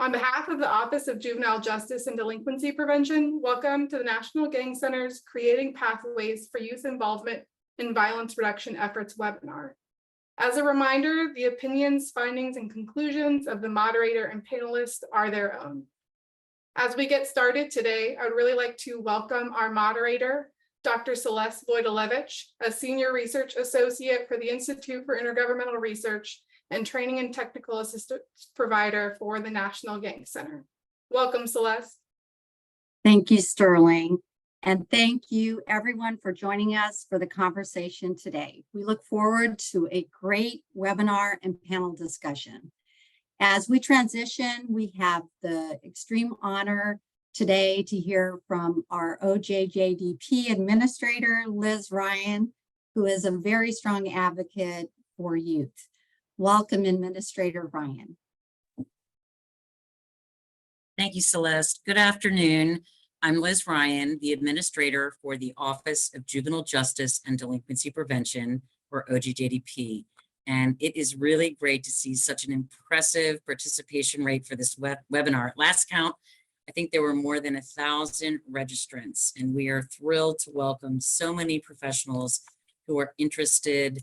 On behalf of the Office of Juvenile Justice and Delinquency Prevention, welcome to the National Gang Center's Creating Pathways for Youth Involvement in Violence Reduction Efforts webinar. As a reminder, the opinions, findings, and conclusions of the moderator and panelists are their own. As we get started today, I would really like to welcome our moderator, Dr. Celeste Vojdalevich, a Senior Research Associate for the Institute for Intergovernmental Research and Training and Technical Assistance Provider for the National Gang Center. Welcome, Celeste. Thank you, Sterling. And thank you everyone for joining us for the conversation today. We look forward to a great webinar and panel discussion. As we transition, we have the extreme honor today to hear from our OJJDP Administrator, Liz Ryan, who is a very strong advocate for youth. Welcome, Administrator Ryan. Thank you, Celeste. Good afternoon. I'm Liz Ryan, the Administrator for the Office of Juvenile Justice and Delinquency Prevention, or OJJDP. And it is really great to see such an impressive participation rate for this webinar. At last count, I think there were more than 1,000 registrants, and we are thrilled to welcome so many professionals who are interested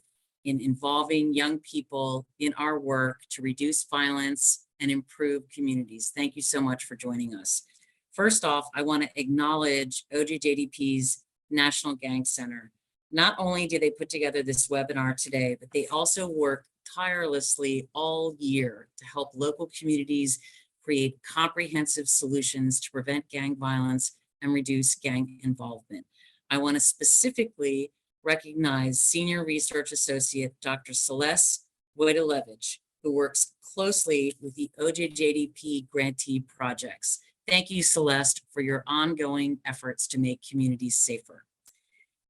in involving young people in our work to reduce violence and improve communities. Thank you so much for joining us. First off, I want to acknowledge OJJDP's National Gang Center. Not only do they put together this webinar today, but they also work tirelessly all year to help local communities create comprehensive solutions to prevent gang violence and reduce gang involvement. I want to specifically recognize Senior Research Associate Dr. Celeste Vojdalevich, who works closely with the OJJDP grantee projects. Thank you, Celeste, for your ongoing efforts to make communities safer.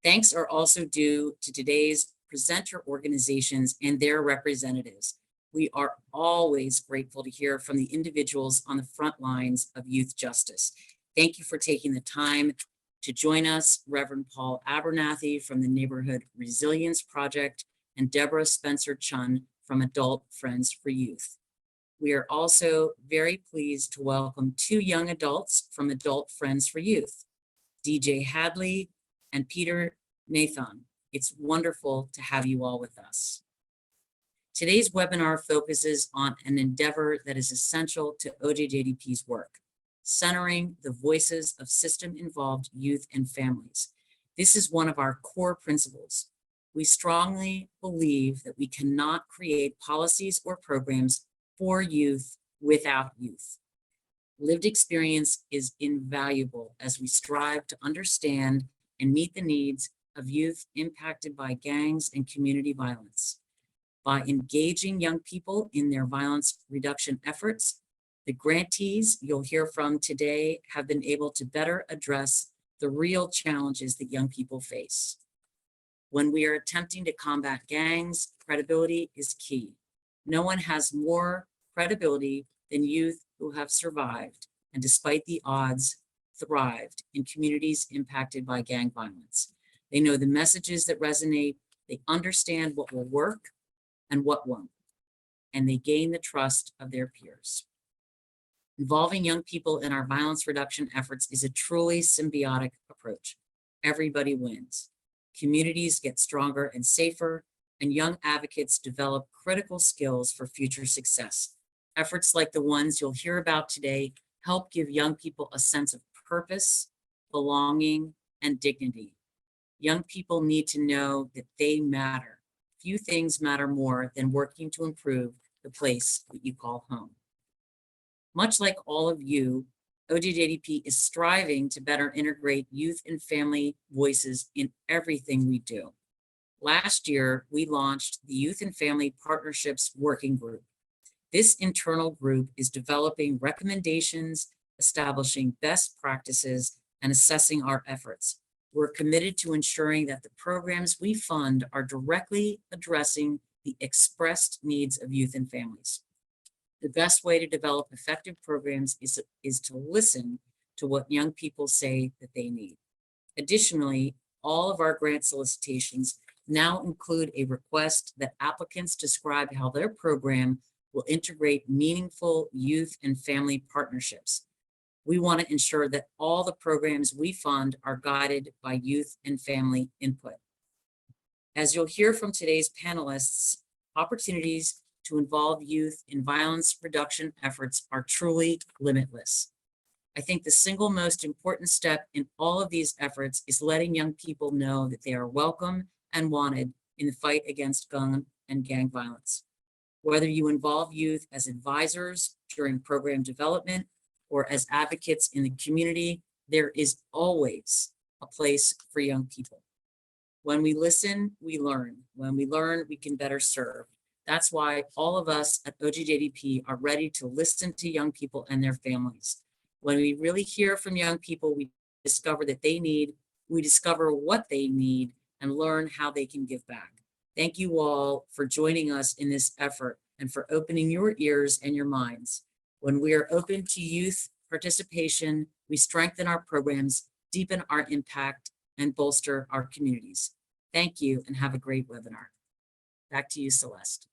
Thanks are also due to today's presenter organizations and their representatives. We are always grateful to hear from the individuals on the front lines of youth justice. Thank you for taking the time to join us, Reverend Paul Abernathy from the Neighborhood Resilience Project and Deborah Spencer-Chun from Adult Friends for Youth. We are also very pleased to welcome 2 young adults from Adult Friends for Youth, DJ Hadley and Peter Nathan. It's wonderful to have you all with us. Today's webinar focuses on an endeavor that is essential to OJJDP's work, centering the voices of system-involved youth and families. This is one of our core principles. We strongly believe that we cannot create policies or programs for youth without youth. Lived experience is invaluable as we strive to understand and meet the needs of youth impacted by gangs and community violence. By engaging young people in their violence reduction efforts, the grantees you'll hear from today have been able to better address the real challenges that young people face. When we are attempting to combat gangs, credibility is key. No one has more credibility than youth who have survived and, despite the odds, thrived in communities impacted by gang violence. They know the messages that resonate, they understand what will work and what won't, and they gain the trust of their peers. Involving young people in our violence reduction efforts is a truly symbiotic approach. Everybody wins. Communities get stronger and safer, and young advocates develop critical skills for future success. Efforts like the ones you'll hear about today help give young people a sense of purpose, belonging, and dignity. Young people need to know that they matter. Few things matter more than working to improve the place that you call home. Much like all of you, OJJDP is striving to better integrate youth and family voices in everything we do. Last year, we launched the Youth and Family Partnerships Working Group. This internal group is developing recommendations, establishing best practices, and assessing our efforts. We're committed to ensuring that the programs we fund are directly addressing the expressed needs of youth and families. The best way to develop effective programs is to listen to what young people say that they need. Additionally, all of our grant solicitations now include a request that applicants describe how their program will integrate meaningful youth and family partnerships. We want to ensure that all the programs we fund are guided by youth and family input. As you'll hear from today's panelists, opportunities to involve youth in violence reduction efforts are truly limitless. I think the single most important step in all of these efforts is letting young people know that they are welcome and wanted in the fight against gun and gang violence. Whether you involve youth as advisors during program development or as advocates in the community, there is always a place for young people. When we listen, we learn. When we learn, we can better serve. That's why all of us at OGJDP are ready to listen to young people and their families. When we really hear from young people, we discover we discover what they need and learn how they can give back. Thank you all for joining us in this effort and for opening your ears and your minds. When we are open to youth participation, we strengthen our programs, deepen our impact, and bolster our communities. Thank you and have a great webinar. Back to you, Celeste.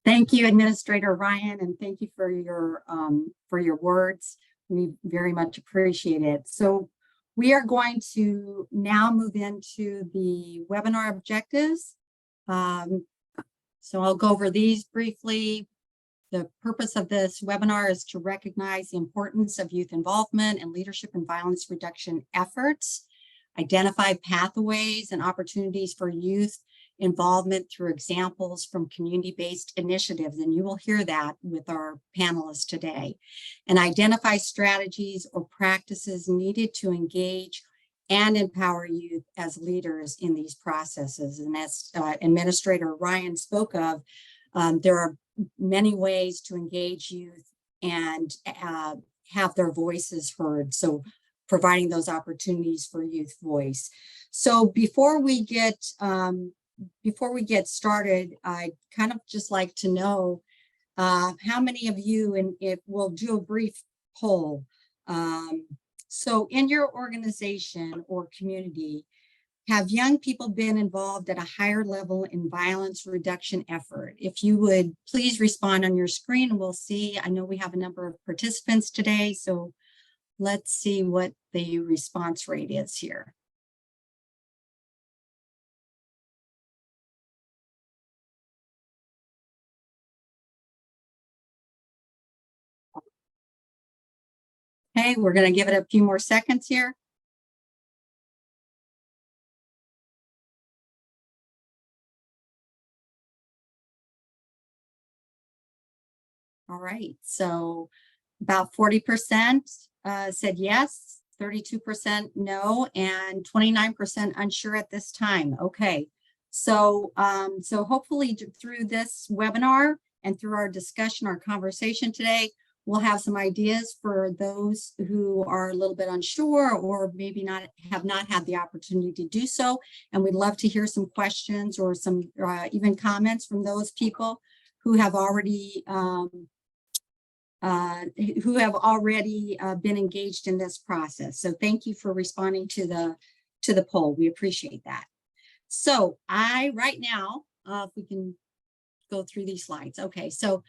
Thank you, Administrator Ryan, and thank you for your words. We very much appreciate it. So we are going to now move into the webinar objectives. So I'll go over these briefly. The purpose of this webinar is to recognize the importance of youth involvement and leadership in violence reduction efforts, identify pathways and opportunities for youth involvement through examples from community-based initiatives, and you will hear that with our panelists today, and identify strategies or practices needed to engage and empower youth as leaders in these processes. And as Administrator Ryan spoke of, there are many ways to engage youth and have their voices heard. So providing those opportunities for youth voice. So before we get started, I'd kind of just like to know how many of you, and if we'll do a brief poll. So in your organization or community, have young people been involved at a higher level in violence reduction effort? If you would please respond on your screen, and we'll see. I know we have a number of participants today, so let's see what the response rate is here. Okay, we're going to give it a few more seconds here. All right, so about 40% said yes, 32% no, and 29% unsure at this time. Okay, so so hopefully through this webinar and through our discussion, our conversation today, we'll have some ideas for those who are a little bit unsure or maybe have not had the opportunity to do so. And we'd love to hear some questions or some even comments from those people who have already been engaged in this process. So thank you for responding to the poll. We appreciate that. So right now, if we can go through these slides. Okay, so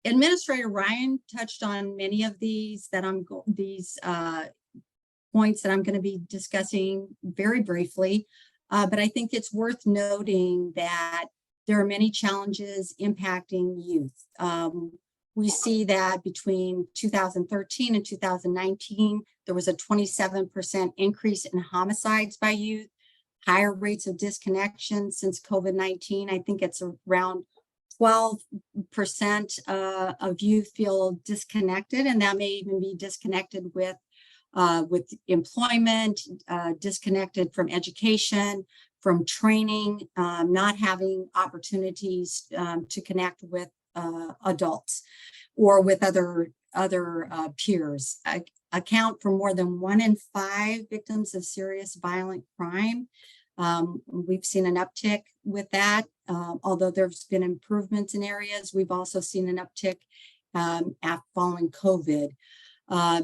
Administrator Ryan touched on many of these points that I'm going to be discussing very briefly, but I think it's worth noting that there are many challenges impacting youth. We see that between 2013 and 2019, there was a 27% increase in homicides by youth, higher rates of disconnection since COVID-19. I think it's around 12% of youth feel disconnected, and that may even be disconnected with employment, disconnected from education, from training, not having opportunities to connect with adults or with other peers. Account for more than 1 in 5 victims of serious violent crime. We've seen an uptick with that. Although there's been improvements in areas, we've also seen an uptick following COVID.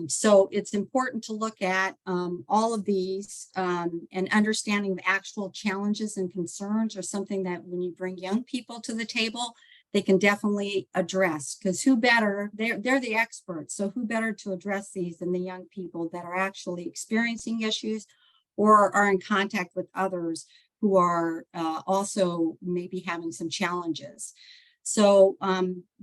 So it's important to look at all of these, and understanding the actual challenges and concerns are something that when you bring young people to the table, they can definitely address, because who better, they're the experts. So who better to address these than the young people that are actually experiencing issues or are in contact with others who are also maybe having some challenges. So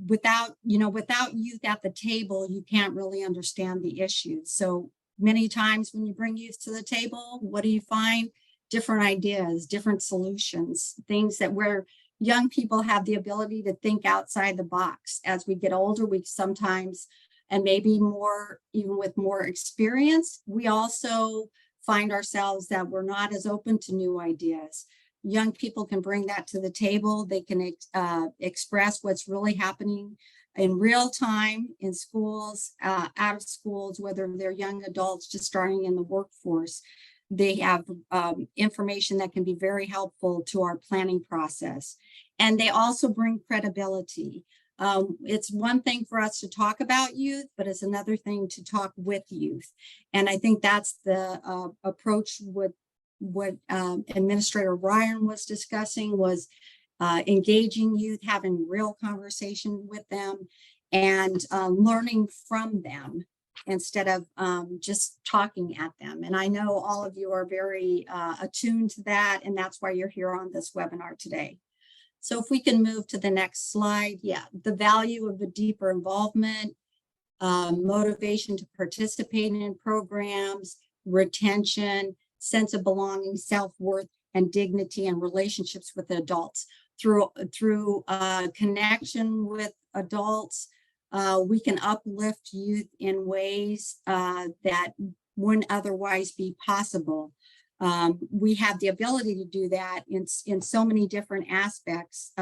without youth at the table, you can't really understand the issues. So many times when you bring youth to the table, what do you find? Different ideas, different solutions, things that where young people have the ability to think outside the box. As we get older, we sometimes, and maybe more, even with more experience, we also find ourselves that we're not as open to new ideas. Young people can bring that to the table. They can express what's really happening in real time in schools, out of schools, whether they're young adults just starting in the workforce. They have information that can be very helpful to our planning process. And they also bring credibility. It's one thing for us to talk about youth, but it's another thing to talk with youth. And I think that's the approach what Administrator Ryan was discussing was engaging youth, having real conversation with them, and learning from them instead of just talking at them. And I know all of you are very attuned to that, and that's why you're here on this webinar today. So if we can move to the next slide. Yeah, the value of the deeper involvement, motivation to participate in programs, retention, sense of belonging, self-worth, and dignity and relationships with adults. Through connection with adults, we can uplift youth in ways that wouldn't otherwise be possible. We have the ability to do that in so many different aspects,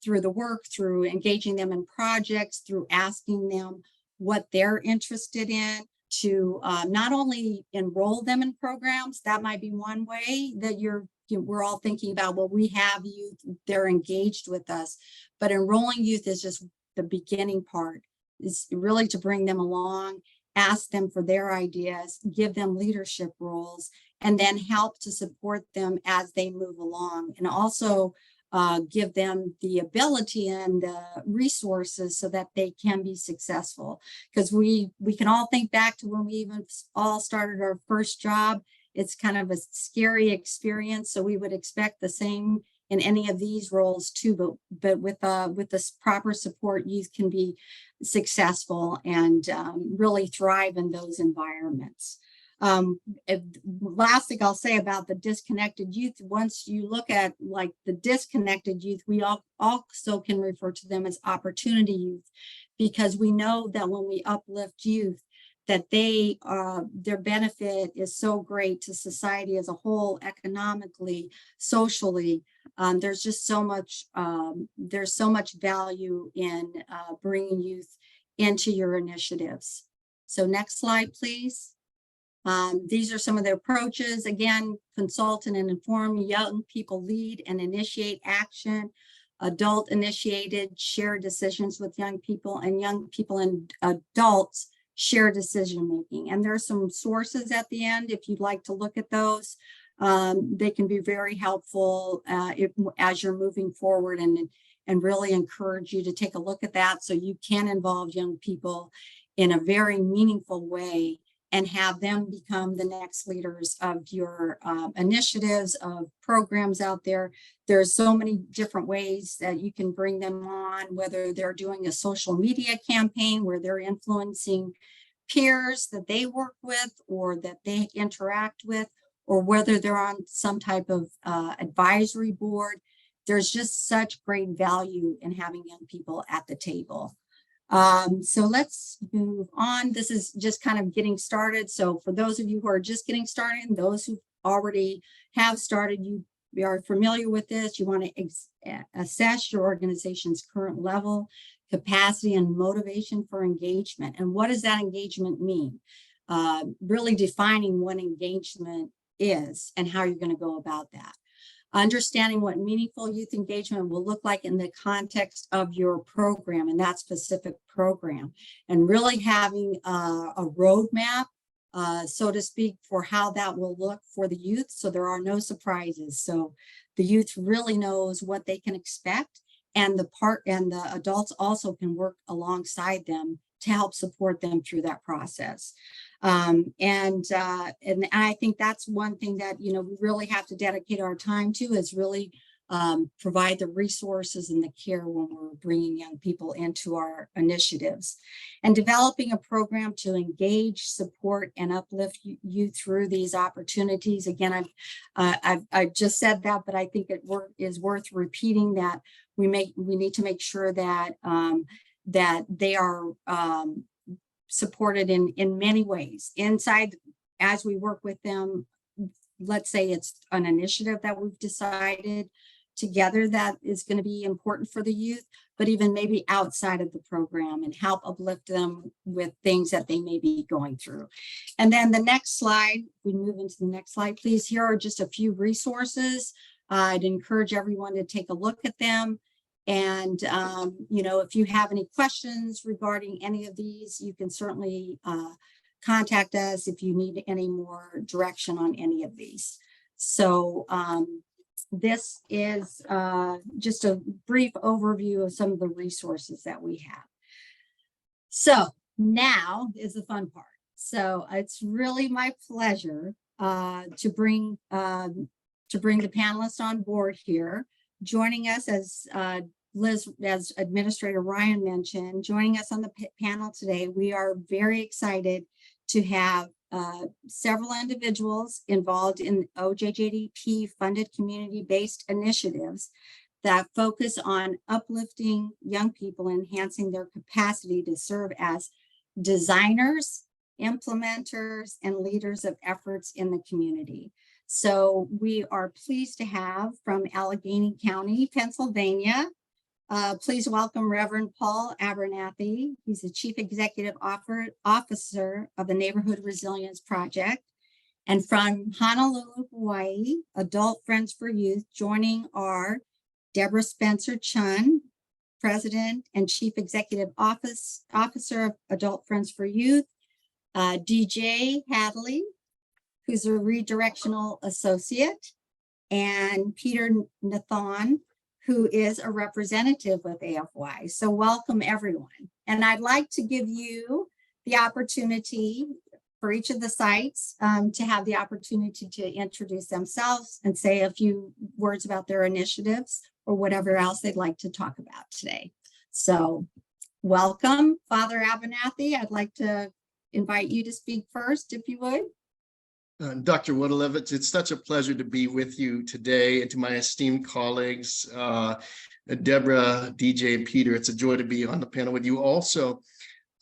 through the work, through engaging them in projects, through asking them what they're interested in, to not only enroll them in programs. That might be one way that we're all thinking about, well, we have youth, they're engaged with us, but enrolling youth is just the beginning part. Is really to bring them along, ask them for their ideas, give them leadership roles, and then help to support them as they move along, and also give them the ability and the resources so that they can be successful. Because we can all think back to when we even all started our first job. It's kind of a scary experience, so we would expect the same in any of these roles too. But with this proper support, youth can be successful and really thrive in those environments. Last thing I'll say about the disconnected youth, once you look at like the disconnected youth, we also can refer to them as opportunity youth, because we know that when we uplift youth, that their benefit is so great to society as a whole, economically, socially. There's just so much value in bringing youth into your initiatives. So next slide, please. These are some of the approaches. Again, consult and inform, young people lead and initiate action, adult initiated, share decisions with young people, and young people and adults share decision making. And there are some sources at the end if you'd like to look at those. They can be very helpful as you're moving forward, and really encourage you to take a look at that so you can involve young people in a very meaningful way and have them become the next leaders of your initiatives, of programs out there. There's so many different ways that you can bring them on, whether they're doing a social media campaign where they're influencing peers that they work with or that they interact with, or whether they're on some type of advisory board. There's just such great value in having young people at the table. So let's move on. This is just kind of getting started. So for those of you who are just getting started, and those who already have started, you are familiar with this. You want to assess your organization's current level, capacity, and motivation for engagement. And what does that engagement mean? Really defining what engagement is and how you're going to go about that. understanding what meaningful youth engagement will look like in the context of your program and that specific program, and really having a roadmap, so to speak, for how that will look for the youth, so there are no surprises. So the youth really knows what they can expect, and the adults also can work alongside them to help support them through that process. And I think that's one thing that, we really have to dedicate our time to, is really provide the resources and the care when we're bringing young people into our initiatives, and developing a program to engage, support, and uplift you through these opportunities. Again, I've just said that, but I think it is worth repeating that we need to make sure that that they are supported in many ways inside as we work with them. Let's say it's an initiative that we've decided together that is going to be important for the youth, but even maybe outside of the program, and help uplift them with things that they may be going through. And then the next slide, we move into the next slide, please. Here are just a few resources. I'd encourage everyone to take a look at them. And, if you have any questions regarding any of these, you can certainly contact us if you need any more direction on any of these. So this is just a brief overview of some of the resources that we have. So now is the fun part. So it's really my pleasure to bring the panelists on board here. Joining us, as Liz, as Administrator Ryan mentioned, joining us on the panel today, we are very excited to have several individuals involved in OJJDP funded community-based initiatives that focus on uplifting young people, enhancing their capacity to serve as designers, implementers, and leaders of efforts in the community. So we are pleased to have from Allegheny County, Pennsylvania. Please welcome Reverend Paul Abernathy. He's the Chief Executive Officer of the Neighborhood Resilience Project. And from Honolulu, Hawaii, Adult Friends for Youth, joining are Deborah Spencer-Chun, President and Chief Executive Officer of Adult Friends for Youth, DJ Hadley, who's a redirectional associate, and Peter Nathan, who is a representative with AFY. So welcome everyone. And I'd like to give you the opportunity for each of the sites to have the opportunity to introduce themselves and say a few words about their initiatives or whatever else they'd like to talk about today. So welcome, Father Abernathy. I'd like to invite you to speak first, if you would. Dr. Wodolewicz, it's such a pleasure to be with you today, and to my esteemed colleagues, Deborah, DJ, and Peter. It's a joy to be on the panel with you also.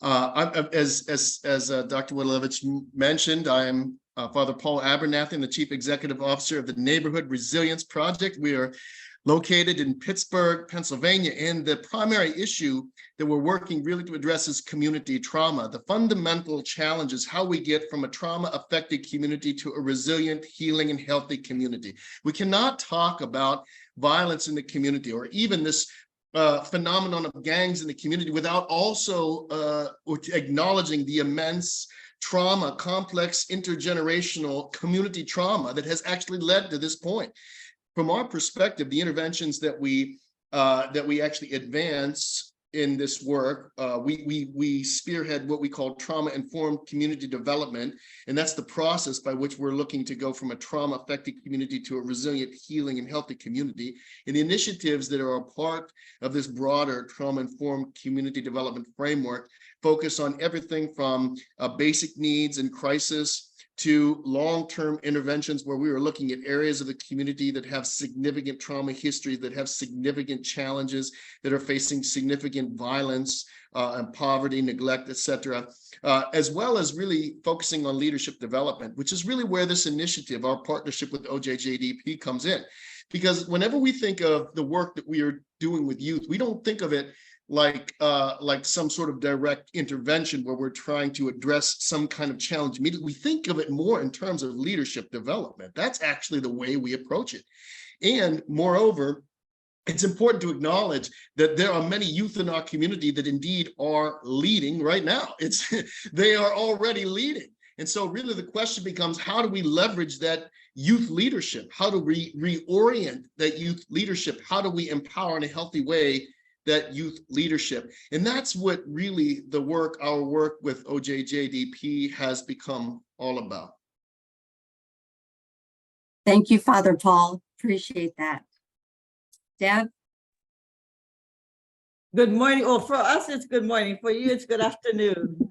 As Dr. Wodolewicz mentioned, I am Father Paul Abernathy. I'm the Chief Executive Officer of the Neighborhood Resilience Project. We are located in Pittsburgh, Pennsylvania, and the primary issue that we're working really to address is community trauma. The fundamental challenge is how we get from a trauma-affected community to a resilient, healing, and healthy community. We cannot talk about violence in the community, or even this phenomenon of gangs in the community, without also acknowledging the immense trauma, complex intergenerational community trauma that has actually led to this point. From our perspective, the interventions that we actually advance in this work, we spearhead what we call trauma-informed community development, and that's the process by which we're looking to go from a trauma-affected community to a resilient, healing, and healthy community. And the initiatives that are a part of this broader trauma-informed community development framework focus on everything from basic needs and crisis to long-term interventions, where we are looking at areas of the community that have significant trauma history, that have significant challenges, that are facing significant violence and poverty, neglect, etc., as well as really focusing on leadership development, which is really where this initiative, our partnership with OJJDP, comes in. Because whenever we think of the work that we are doing with youth, we don't think of it like some sort of direct intervention where we're trying to address some kind of challenge immediately. We think of it more in terms of leadership development. That's actually the way we approach it. And moreover, it's important to acknowledge that there are many youth in our community that indeed are leading right now. They are already leading. And so really the question becomes, how do we leverage that youth leadership? How do we reorient that youth leadership? How do we empower in a healthy way that youth leadership? And that's what really our work with OJJDP has become all about. Thank you, Father Paul. Appreciate that. Deb? Good morning. Oh, for us, it's good morning. For you, it's good afternoon.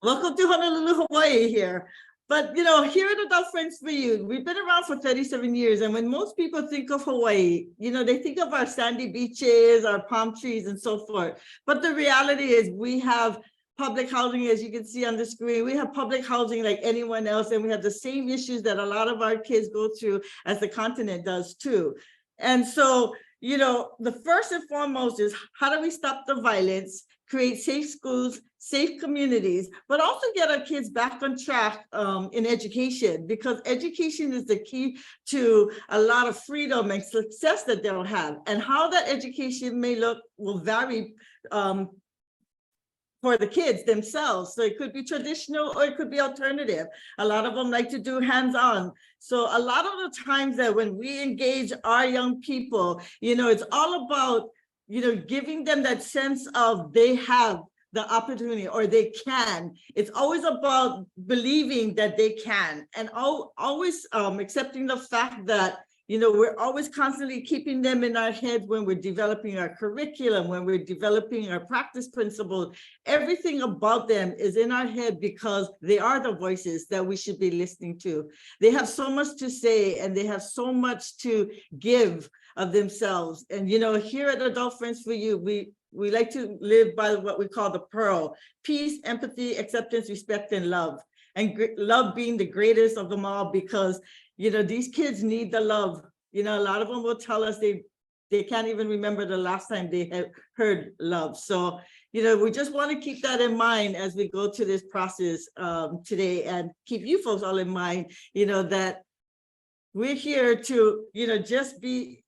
Welcome to Honolulu, Hawaii here. But, here at Adult Friends for You, we've been around for 37 years. And when most people think of Hawaii, they think of our sandy beaches, our palm trees, and so forth. But the reality is we have public housing, as you can see on the screen. We have public housing like anyone else, and we have the same issues that a lot of our kids go through as the continent does too. And so, the first and foremost is, how do we stop the violence, create safe schools, safe communities, but also get our kids back on track in education, because education is the key to a lot of freedom and success that they'll have. And how that education may look will vary for the kids themselves. So it could be traditional or it could be alternative. A lot of them like to do hands-on. So a lot of the times that when we engage our young people, it's all about, giving them that sense of they have the opportunity or they can. It's always about believing that they can, and always accepting the fact that we're always constantly keeping them in our heads when we're developing our curriculum, when we're developing our practice principles. Everything about them is in our head because they are the voices that we should be listening to. They have so much to say and they have so much to give of themselves. And here at Adult Friends for You, we like to live by what we call the PEARL: peace, empathy, acceptance, respect, and love. And love being the greatest of them all, because these kids need the love. A lot of them will tell us they can't even remember the last time they have heard love. So, we just want to keep that in mind as we go to this process today, and keep you folks all in mind, that we're here to, just be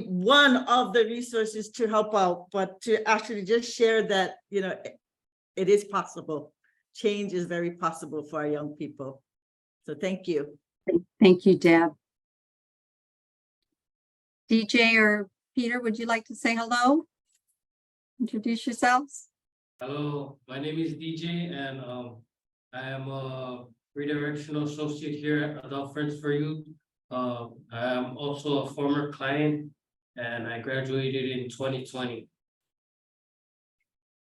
one of the resources to help out, but to actually just share that, it is possible. Change is very possible for our young people. So thank you. Thank you, Deb. DJ or Peter, would you like to say hello? Introduce yourselves. Hello, my name is DJ, and I am a redirectional associate here at Adult Friends for You. I am also a former client, and I graduated in 2020.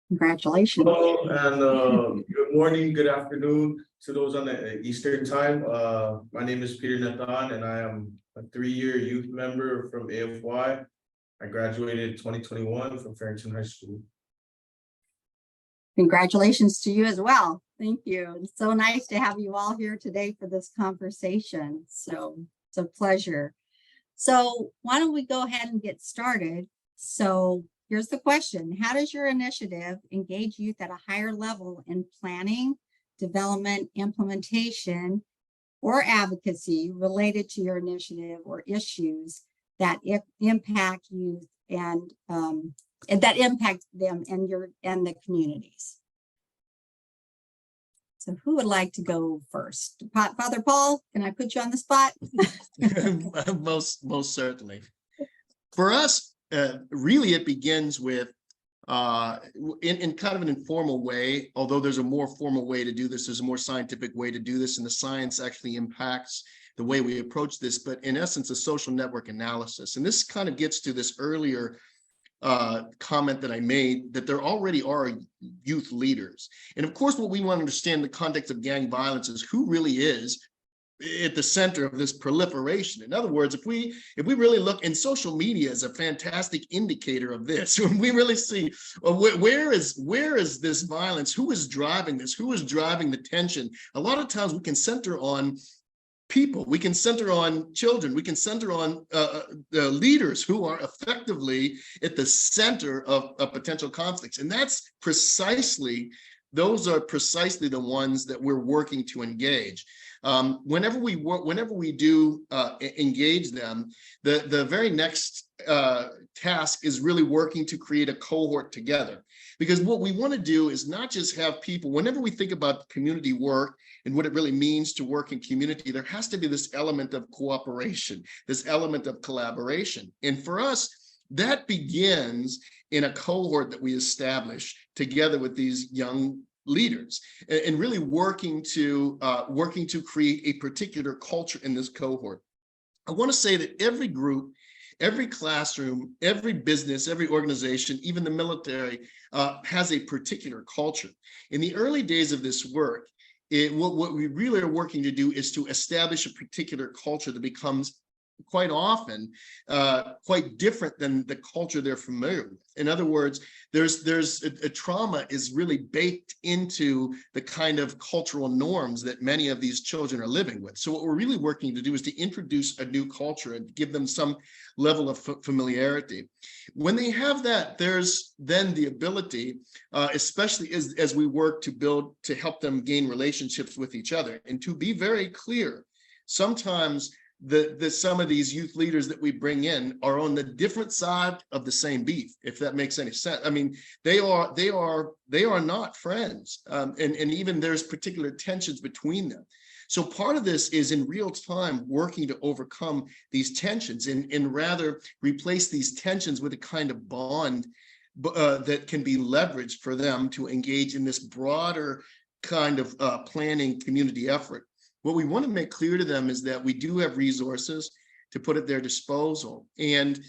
Congratulations. Hello, and good morning, good afternoon to those on the Eastern time. My name is Peter Nathan, and I am a 3-year youth member from AFY. I graduated in 2021 from Farrington High School. Congratulations to you as well. Thank you. It's so nice to have you all here today for this conversation. So it's a pleasure. So why don't we go ahead and get started? So here's the question: how does your initiative engage youth at a higher level in planning, development, implementation, or advocacy related to your initiative or issues that impact youth and that impact them and the communities? So who would like to go first? Father Paul, can I put you on the spot? Most certainly. For us, really, it begins with in kind of an informal way, although there's a more formal way to do this. There's a more scientific way to do this, and the science actually impacts the way we approach this. But in essence, a social network analysis. And this kind of gets to this earlier comment that I made, that there already are youth leaders. And of course, what we want to understand in the context of gang violence is who really is at the center of this proliferation. In other words, if we really look, and social media is a fantastic indicator of this, when we really see where is this violence, who is driving this, who is driving the tension. A lot of times we can center on people, we can center on children, we can center on the leaders who are effectively at the center of potential conflicts. And that's precisely those are precisely the ones that we're working to engage. Whenever we do engage them, the very next task is really working to create a cohort together. Because what we want to do is not just have people, whenever we think about community work and what it really means to work in community, there has to be this element of cooperation, this element of collaboration. And for us, that begins in a cohort that we establish together with these young leaders, and really working to create a particular culture in this cohort. I want to say that every group, every classroom, every business, every organization, even the military, has a particular culture. In the early days of this work, what we really are working to do is to establish a particular culture that becomes quite often quite different than the culture they're familiar with. In other words, there's a trauma is really baked into the kind of cultural norms that many of these children are living with. So what we're really working to do is to introduce a new culture and give them some level of familiarity. When they have that, there's then the ability, especially as we work to help them gain relationships with each other. And to be very clear, sometimes some of these youth leaders that we bring in are on the different side of the same beef, if that makes any sense. I mean, they are not friends, and even there's particular tensions between them. So part of this is in real time working to overcome these tensions and rather replace these tensions with a kind of bond that can be leveraged for them to engage in this broader kind of planning community effort. What we want to make clear to them is that we do have resources to put at their disposal. And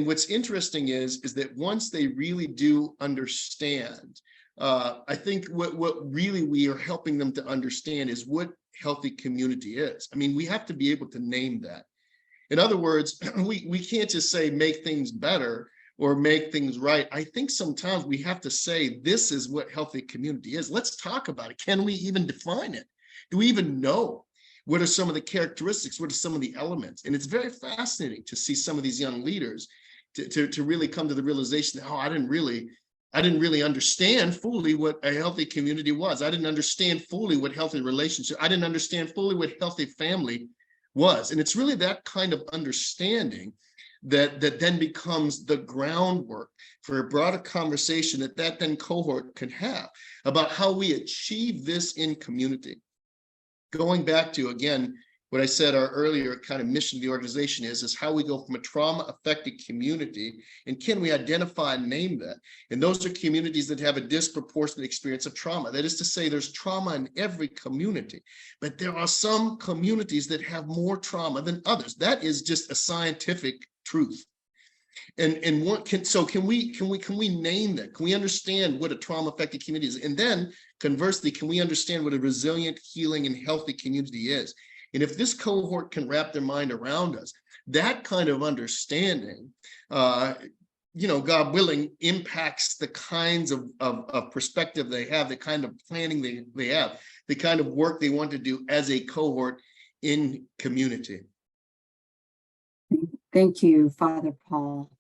what's interesting is that once they really do understand, I think what really we are helping them to understand is what healthy community is. I mean, we have to be able to name that. In other words, we can't just say make things better or make things right. I think sometimes we have to say, this is what healthy community is. Let's talk about it. Can we even define it? Do we even know what are some of the characteristics? What are some of the elements? And it's very fascinating to see some of these young leaders to really come to the realization that, oh, I didn't really understand fully what a healthy community was. I didn't understand fully what healthy relationship. I didn't understand fully what healthy family was. And it's really that kind of understanding that then becomes the groundwork for a broader conversation that then cohort can have about how we achieve this in community. Going back to, again, what I said our earlier kind of mission of the organization is how we go from a trauma-affected community, and can we identify and name that? And those are communities that have a disproportionate experience of trauma. That is to say, there's trauma in every community, but there are some communities that have more trauma than others. That is just a scientific truth. And what can we name that? Can we understand what a trauma-affected community is? And then conversely, can we understand what a resilient, healing, and healthy community is? And if this cohort can wrap their mind around us, that kind of understanding, God willing, impacts the kinds of perspective they have, the kind of planning they have, the kind of work they want to do as a cohort in community. Thank you, Father Paul.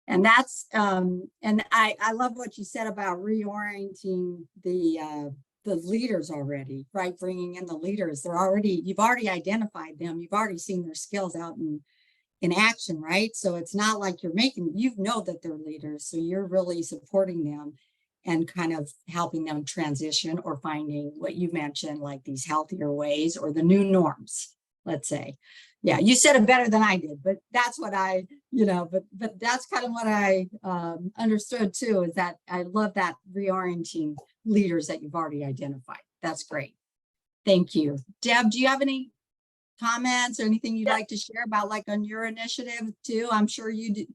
And that's and I love what you said about reorienting the leaders already, right? Bringing in the leaders. You've already identified them. You've already seen their skills out in action, right? So it's not like you know that they're leaders. So you're really supporting them and kind of helping them transition or finding what you mentioned, like these healthier ways or the new norms, let's say. Yeah, you said it better than I did, but that's what but that's kind of what I understood too, is that I love that reorienting leaders that you've already identified. That's great. Thank you. Deb, do you have any comments or anything you'd like to share about like on your initiative too? I'm sure you do.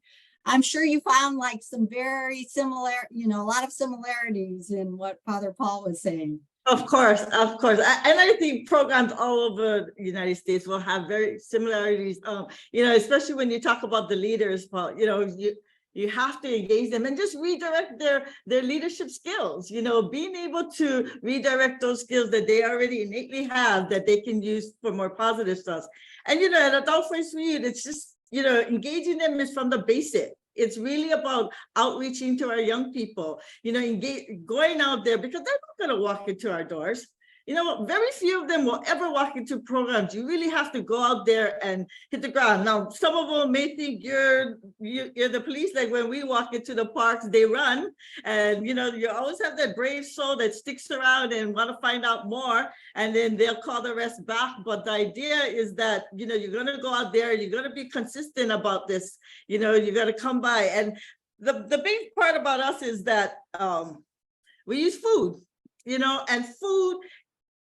I'm sure you found like some very similar, a lot of similarities in what Father Paul was saying. Of course. And I think programs all over the United States will have very similarities, especially when you talk about the leaders, Paul, you have to engage them and just redirect their leadership skills, being able to redirect those skills that they already innately have that they can use for more positive stuff. And, at Adult First Read, it's just, engaging them is from the basic. it's really about outreaching to our young people, going out there, because they're not going to walk into our doors. Very few of them will ever walk into programs. You really have to go out there and hit the ground. Now, some of them may think you're the police. Like when we walk into the parks, they run, and you always have that brave soul that sticks around and want to find out more, and then they'll call the rest back. But the idea is that you're going to go out there, you're going to be consistent about this. You got to come by, and the big part about us is that we use food, and food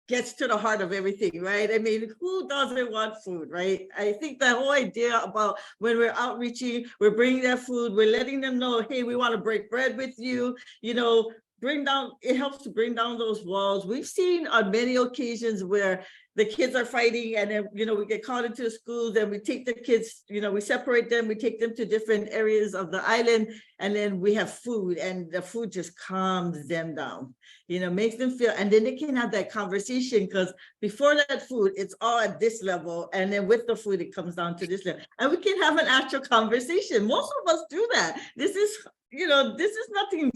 gets to the heart of everything, right? I mean, who doesn't want food, right? I think the whole idea about when we're outreaching, we're bringing their food, we're letting them know, hey, we want to break bread with you, it helps to bring down those walls. We've seen on many occasions where the kids are fighting, and then, we get called into the schools, and we take the kids, we separate them, we take them to different areas of the island, and then we have food, and the food just calms them down, makes them feel, and then they can have that conversation, because before that food, it's all at this level, and then with the food, it comes down to this level, and we can have an actual conversation. Most of us do that. This is nothing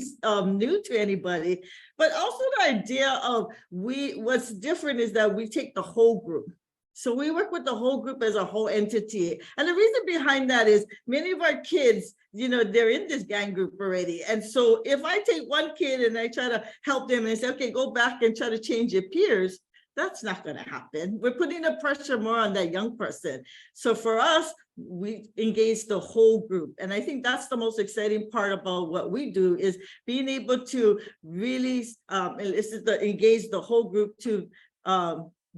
new to anybody, but also the idea of what's different is that we take the whole group. So we work with the whole group as a whole entity. And the reason behind that is many of our kids, they're in this gang group already. And so if I take one kid and I try to help them and say, okay, go back and try to change your peers, that's not going to happen. We're putting the pressure more on that young person. So for us, we engage the whole group. And I think that's the most exciting part about what we do, is being able to really engage the whole group to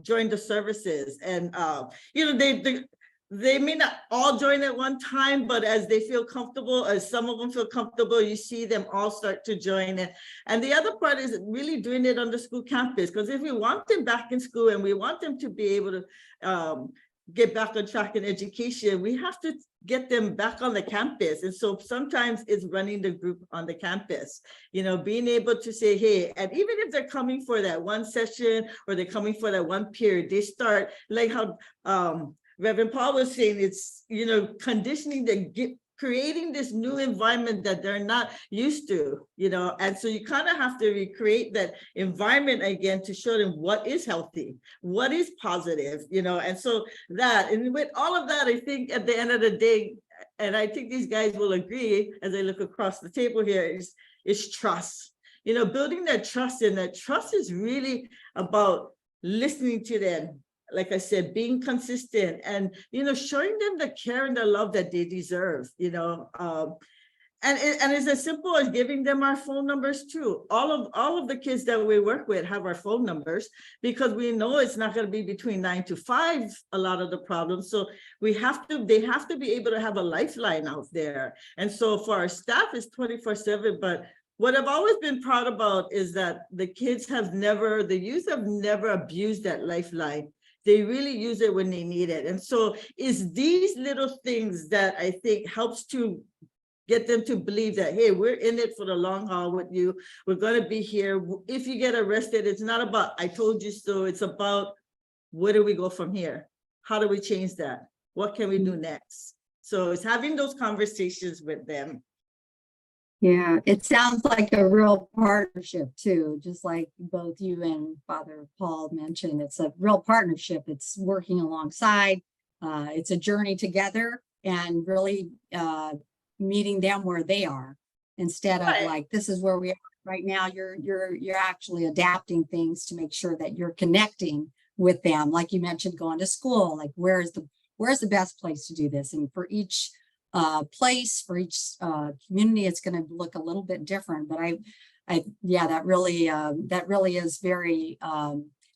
join the services. And, they may not all join at one time, but as they feel comfortable, as some of them feel comfortable, you see them all start to join it. And the other part is really doing it on the school campus, because if we want them back in school and we want them to be able to get back on track in education, we have to get them back on the campus. And so sometimes it's running the group on the campus, being able to say, hey, and even if they're coming for that one session or they're coming for that one period, they start like how Reverend Paul was saying, it's, conditioning them, creating this new environment that they're not used to, and so you kind of have to recreate that environment again to show them what is healthy, what is positive, and so and with all of that, I think at the end of the day, and I think these guys will agree as I look across the table here, is trust, building that trust, and that trust is really about listening to them. Like I said, being consistent and, showing them the care and the love that they deserve, and it's as simple as giving them our phone numbers too. All of the kids that we work with have our phone numbers, because we know it's not going to be between 9 to 5, a lot of the problems. So they have to be able to have a lifeline out there. And so for our staff, it's 24/7, but what I've always been proud about is that the youth have never abused that lifeline. They really use it when they need it. And so it's these little things that I think helps to get them to believe that, hey, we're in it for the long haul with you. We're going to be here. If you get arrested, it's not about, I told you so. It's about, where do we go from here? How do we change that? What can we do next? So it's having those conversations with them. Yeah, it sounds like a real partnership too, just like both you and Father Paul mentioned. It's a real partnership. It's working alongside. It's a journey together, and really meeting them where they are, instead of like, this is where we are right now. You're actually adapting things to make sure that you're connecting with them. Like you mentioned, going to school, like where's the best place to do this? And for each place, for each community, it's going to look a little bit different. But that really is very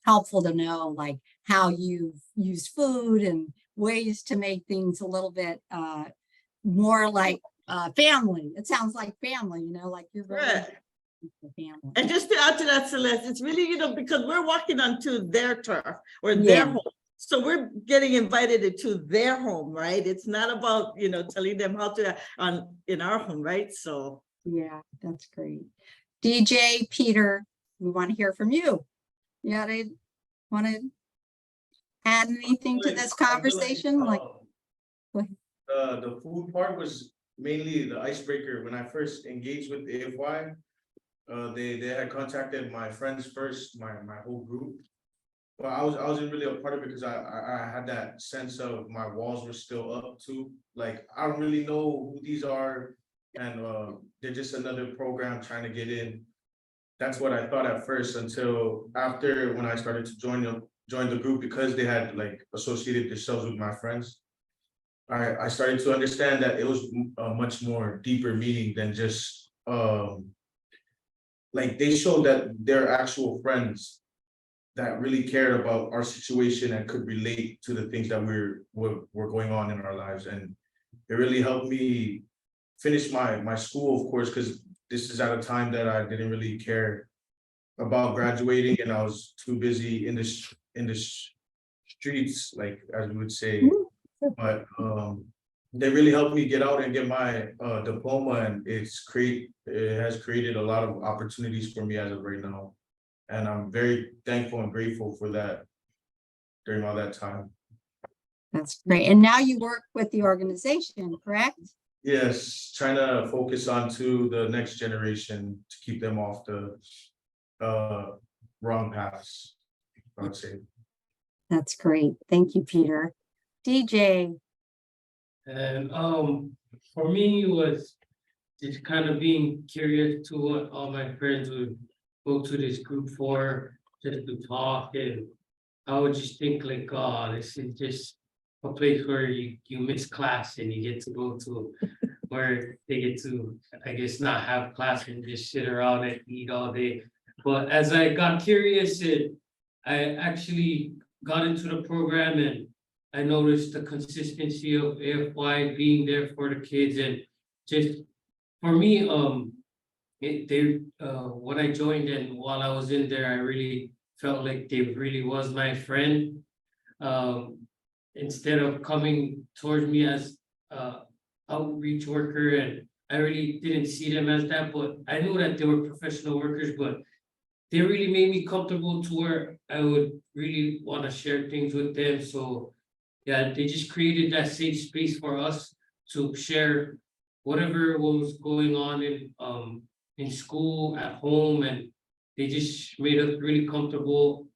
helpful to know, like how you've used food and ways to make things a little bit more like family. It sounds like family, like you're really family. And just to add to that, Celeste, it's really, because we're walking onto their turf or their home. So we're getting invited into their home, right? It's not about, telling them how to in our home, right? So yeah, that's great. DJ Peter, we want to hear from you. Yeah, they want to add anything to this conversation? The food part was mainly the icebreaker, when I first engaged with AFY, they had contacted my friends first, my whole group. But I wasn't really a part of it because I had that sense of my walls were still up too. Like, I don't really know who these are, and they're just another program trying to get in. That's what I thought at first, until after, when I started to join the group, because they had like associated themselves with my friends. I started to understand that it was a much more deeper meaning than just like, they showed that they're actual friends that really cared about our situation and could relate to the things that were going on in our lives. And it really helped me finish my school, of course, because this is at a time that I didn't really care about graduating, and I was too busy in the streets, like, as we would say. But they really helped me get out and get my diploma, and it has created a lot of opportunities for me as of right now. And I'm very thankful and grateful for that during all that time. That's great. And now you work with the organization, correct? Yes, trying to focus on to the next generation to keep them off the wrong paths, I would say. That's great. Thank you, Peter. DJ. And for me, it was just kind of being curious to what all my friends would go to this group for, just to talk. And I would just think like, oh, this is just a place where you miss class and you get to go to where they get to, I guess, not have class and just sit around and eat all day. But as I got curious, I actually got into the program, and I noticed the consistency of AFY being there for the kids. And just for me, when I joined and while I was in there, I really felt like they really was my friend. Instead of coming towards me as outreach worker, and I really didn't see them as that, but I knew that they were professional workers, but they really made me comfortable to where I would really want to share things with them. So yeah, they just created that safe space for us to share whatever was going on in school, at home, and they just made us really comfortable,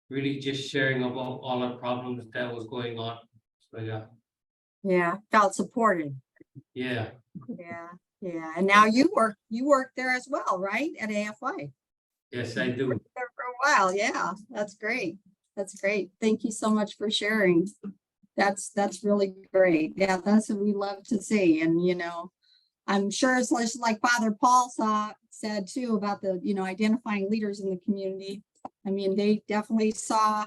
really just sharing about all our problems that was going on. So yeah. Yeah, felt supported. Yeah. Yeah, yeah. And now you work there as well, right? At AFY. Yes, I do. There for a while. Yeah, that's great. That's great. Thank you so much for sharing. That's really great. Yeah, that's what we love to see. And I'm sure it's like Father Paul said too about the identifying leaders in the community. I mean, they definitely saw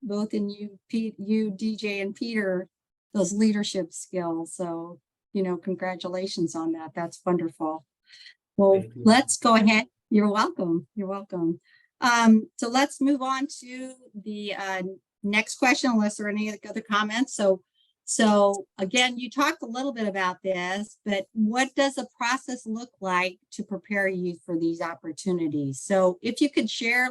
both in you, DJ, and Peter, those leadership skills. So congratulations on that. That's wonderful. Well, let's go ahead. You're welcome. You're welcome. So let's move on to the next question, unless there are any other comments. So again, you talked a little bit about this, but what does a process look like to prepare you for these opportunities? So if you could share,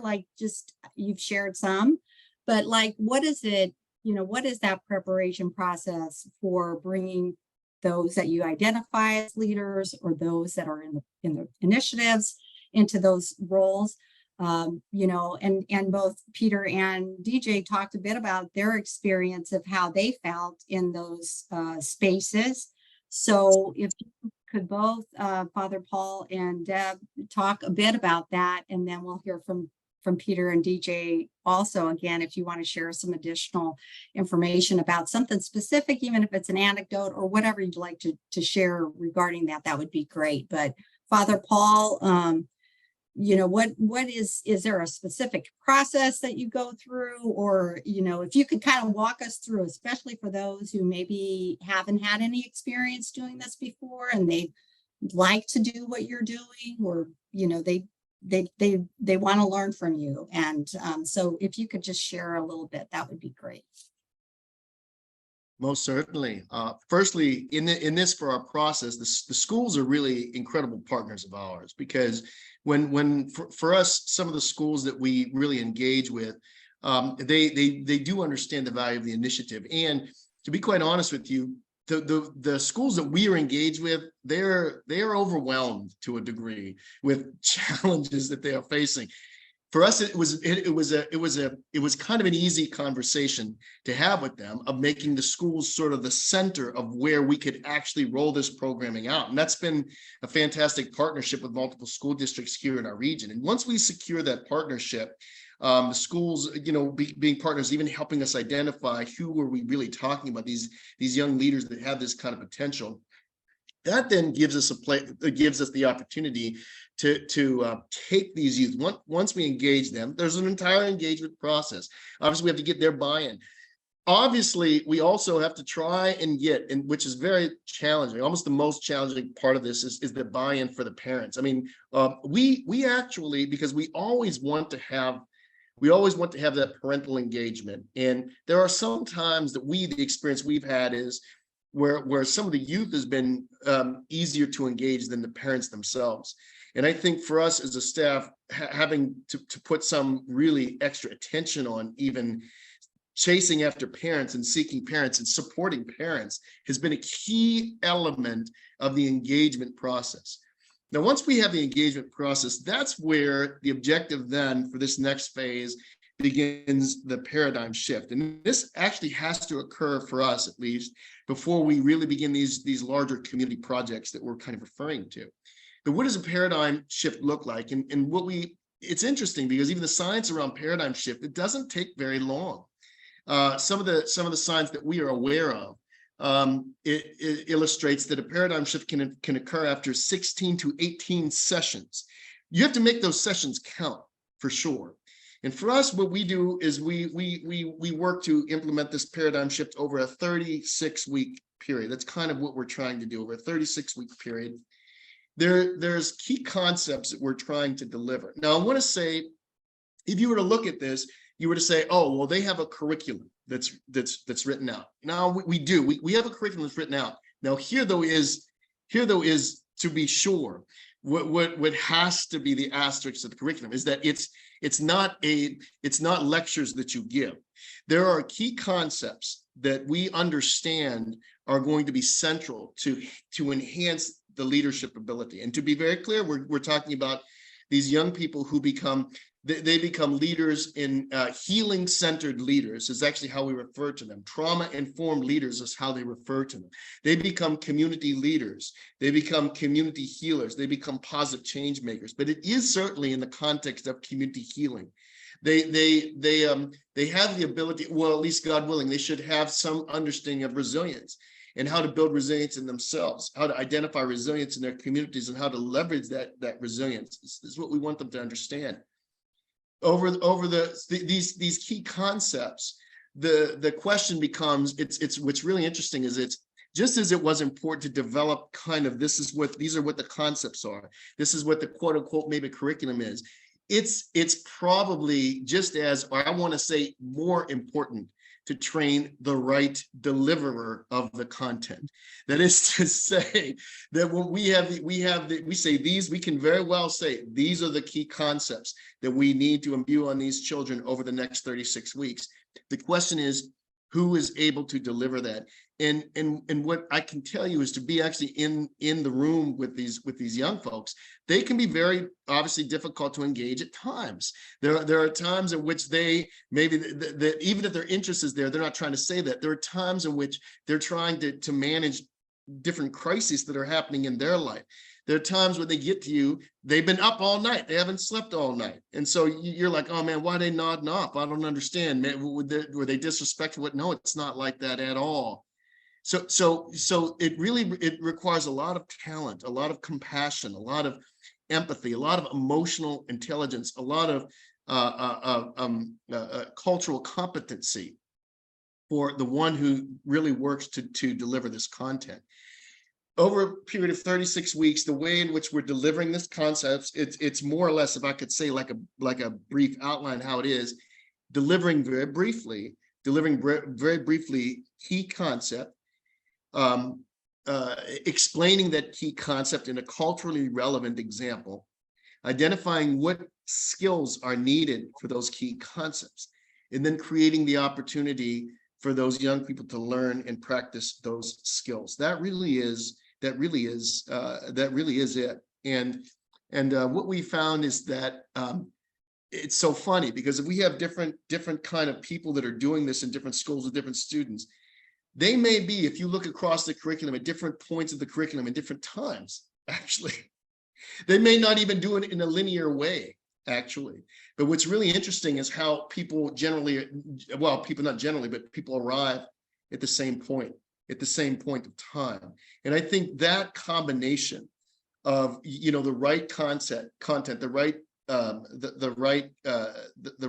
you've shared some, but what is it, what is that preparation process for bringing those that you identify as leaders or those that are in the initiatives into those roles? And both Peter and DJ talked a bit about their experience of how they felt in those spaces. So if you could both, Father Paul and Deb, talk a bit about that, and then we'll hear from Peter and DJ also, again, if you want to share some additional information about something specific, even if it's an anecdote or whatever you'd like to share regarding that, that would be great. But Father Paul, what is there a specific process that you go through, or if you could kind of walk us through, especially for those who maybe haven't had any experience doing this before and they like to do what you're doing, or they want to learn from you. And so if you could just share a little bit, that would be great. Most certainly. Firstly, in this, for our process, the schools are really incredible partners of ours, because for us, some of the schools that we really engage with, they do understand the value of the initiative. And to be quite honest with you, the schools that we are engaged with, they are overwhelmed to a degree with challenges that they are facing. For us, it was kind of an easy conversation to have with them, of making the schools sort of the center of where we could actually roll this programming out. And that's been a fantastic partnership with multiple school districts here in our region. And once we secure that partnership, the schools, being partners, even helping us identify who are we really talking about, these young leaders that have this kind of potential. That then gives us the opportunity to take these youth. Once we engage them, there's an entire engagement process. Obviously, we have to get their buy-in. Obviously, we also have to try and get, and which is very challenging. Almost the most challenging part of this is the buy-in for the parents. I mean, we actually, because we always want to have that parental engagement. And there are some times that the experience we've had is where some of the youth has been easier to engage than the parents themselves. And I think for us as a staff, having to put some really extra attention on even chasing after parents and seeking parents and supporting parents has been a key element of the engagement process. Now, once we have the engagement process, that's where the objective then for this next phase begins the paradigm shift. And this actually has to occur for us, at least, before we really begin these larger community projects that we're kind of referring to. But what does a paradigm shift look like? And it's interesting because even the science around paradigm shift, it doesn't take very long. Some of the signs that we are aware of, it illustrates that a paradigm shift can occur after 16 to 18 sessions. You have to make those sessions count for sure. And for us, what we do is we work to implement this paradigm shift over a 36-week period. That's kind of what we're trying to do over a 36-week period. There's key concepts that we're trying to deliver. Now, I want to say, if you were to look at this, you were to say, oh, well, they have a curriculum that's written out. Now we do. We have a curriculum that's written out. Now here though is to be sure, what has to be the asterisk of the curriculum is that it's not lectures that you give. There are key concepts that we understand are going to be central to enhance the leadership ability. And to be very clear, we're talking about these young people who become leaders in healing-centered leaders is actually how we refer to them. Trauma-informed leaders is how they refer to them. They become community leaders. They become community healers. They become positive change makers. But it is certainly in the context of community healing. They have the ability, well, at least God willing, they should have some understanding of resilience and how to build resilience in themselves, how to identify resilience in their communities, and how to leverage that resilience. This is what we want them to understand. Over these key concepts, the question becomes, it's what's really interesting is it's just as it was important to develop kind of these are what the concepts are. This is what the quote unquote maybe curriculum is. It's probably just as, or I want to say more important, to train the right deliverer of the content. That is to say that when we can very well say these are the key concepts that we need to imbue on these children over the next 36 weeks. The question is, who is able to deliver that? And what I can tell you is to be actually in the room with these young folks, they can be very obviously difficult to engage at times. There are times in which they maybe even if their interest is there, they're not trying to say that. There are times in which they're trying to manage different crises that are happening in their life. There are times when they get to you, they've been up all night, they haven't slept all night. And so you're like, oh man, why are they nodding off? I don't understand. Man, were they disrespectful? No, it's not like that at all. So it requires a lot of talent, a lot of compassion, a lot of empathy, a lot of emotional intelligence, a lot of cultural competency for the one who really works to deliver this content. Over a period of 36 weeks, the way in which we're delivering this concepts, it's more or less, if I could say like a brief outline how it is, delivering very briefly key concept, explaining that key concept in a culturally relevant example, identifying what skills are needed for those key concepts, and then creating the opportunity for those young people to learn and practice those skills. That really is it. And what we found is that it's so funny because if we have different kind of people that are doing this in different schools with different students, they may be, if you look across the curriculum at different points of the curriculum in different times, actually, they may not even do it in a linear way, actually. But what's really interesting is how people generally, well, people not generally, but people arrive at the same point of time. And I think that combination of, the right content, the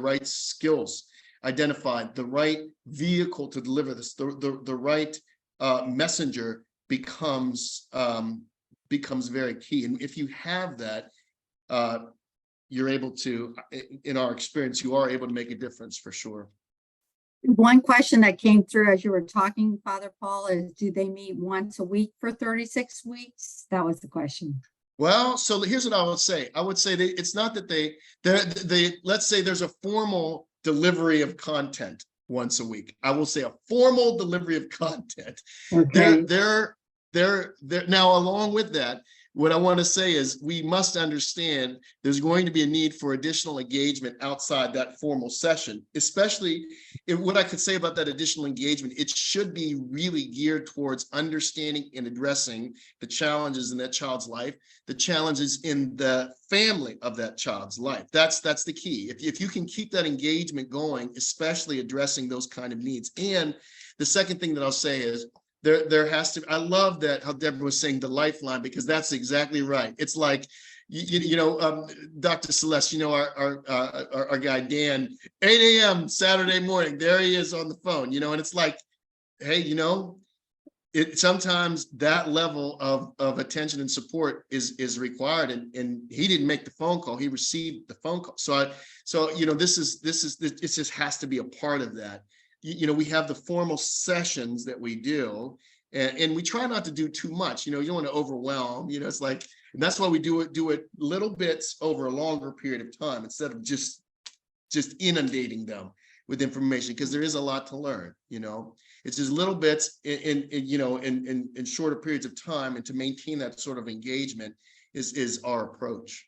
right skills identified, the right vehicle to deliver this, the right messenger becomes very key. And if you have that, you're able to, in our experience, you are able to make a difference for sure. One question that came through as you were talking, Father Paul, is do they meet once a week for 36 weeks? That was the question. Well, so here's what I would say. I would say it's not that they let's say there's a formal delivery of content once a week. I will say a formal delivery of content. Okay. They're now, along with that, what I want to say is we must understand there's going to be a need for additional engagement outside that formal session, especially what I could say about that additional engagement. It should be really geared towards understanding and addressing the challenges in that child's life, the challenges in the family of that child's life. That's the key. If you can keep that engagement going, especially addressing those kind of needs. And the second thing that I'll say is, there has to, I love that how Deborah was saying the lifeline, because that's exactly right. It's like, Dr. Celeste, our guy, Dan, 8 a.m. Saturday morning, there he is on the phone, and it's like, hey, sometimes that level of attention and support is required. And he didn't make the phone call, he received the phone call. So it just has to be a part of that. We have the formal sessions that we do, and we try not to do too much. You don't want to overwhelm. It's like, and that's why we do it little bits over a longer period of time instead of just inundating them with information, because there is a lot to learn. It's just little bits in shorter periods of time, and to maintain that sort of engagement is our approach.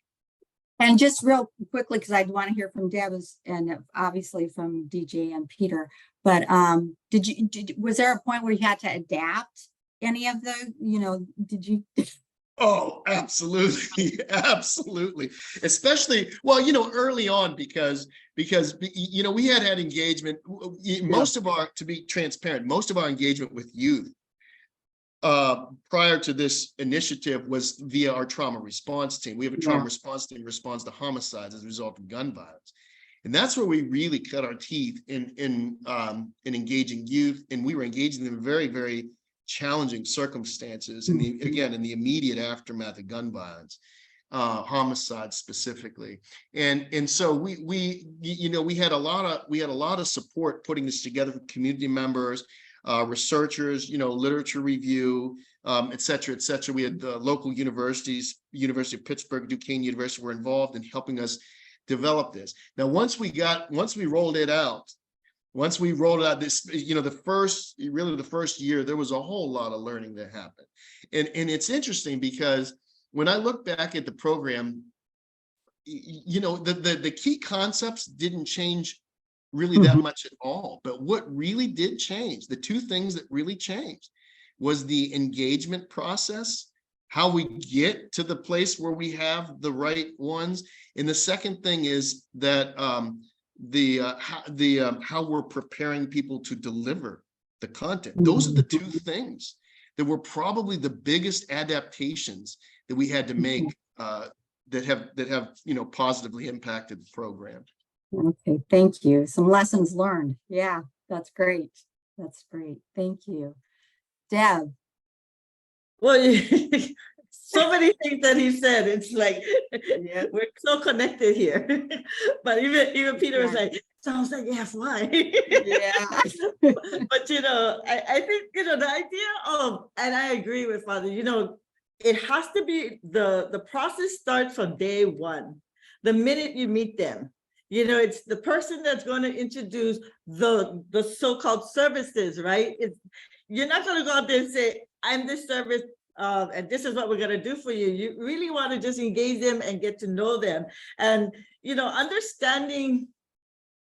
And just real quickly, because I want to hear from Deb and obviously from DJ and Peter, but was there a point where you had to adapt any of the, did you? Oh, absolutely. Absolutely. Especially, early on, because we had engagement. Most of our, to be transparent, most of our engagement with youth prior to this initiative was via our trauma response team. We have a trauma response team that responds to homicides as a result of gun violence. And that's where we really cut our teeth in engaging youth. And we were engaging them in very, very challenging circumstances. And in the immediate aftermath of gun violence, homicides specifically. And so we had a lot of support putting this together with community members, researchers, literature review, et cetera, et cetera. We had local universities, University of Pittsburgh, Duquesne University were involved in helping us develop this. Now, once we rolled it out, this, the first year, there was a whole lot of learning that happened. And it's interesting because when I look back at the program, the key concepts didn't change really that much at all. But what really did change, the two things that really changed, was the engagement process, how we get to the place where we have the right ones. And the second thing is that how we're preparing people to deliver the content. Those are the two things that were probably the biggest adaptations that we had to make that have positively impacted the program. Okay, thank you. Some lessons learned. Yeah, that's great. That's great. Thank you. Deb. Well, so many things that he said, it's like, we're so connected here. But even Peter was like, sounds like FY. Yeah. But I think the idea of, and I agree with Father, it has to be the process starts from day one. The minute you meet them, It's the person that's going to introduce the so-called services, right? You're not going to go out there and say, I'm this service, and this is what we're going to do for you. You really want to just engage them and get to know them. And, understanding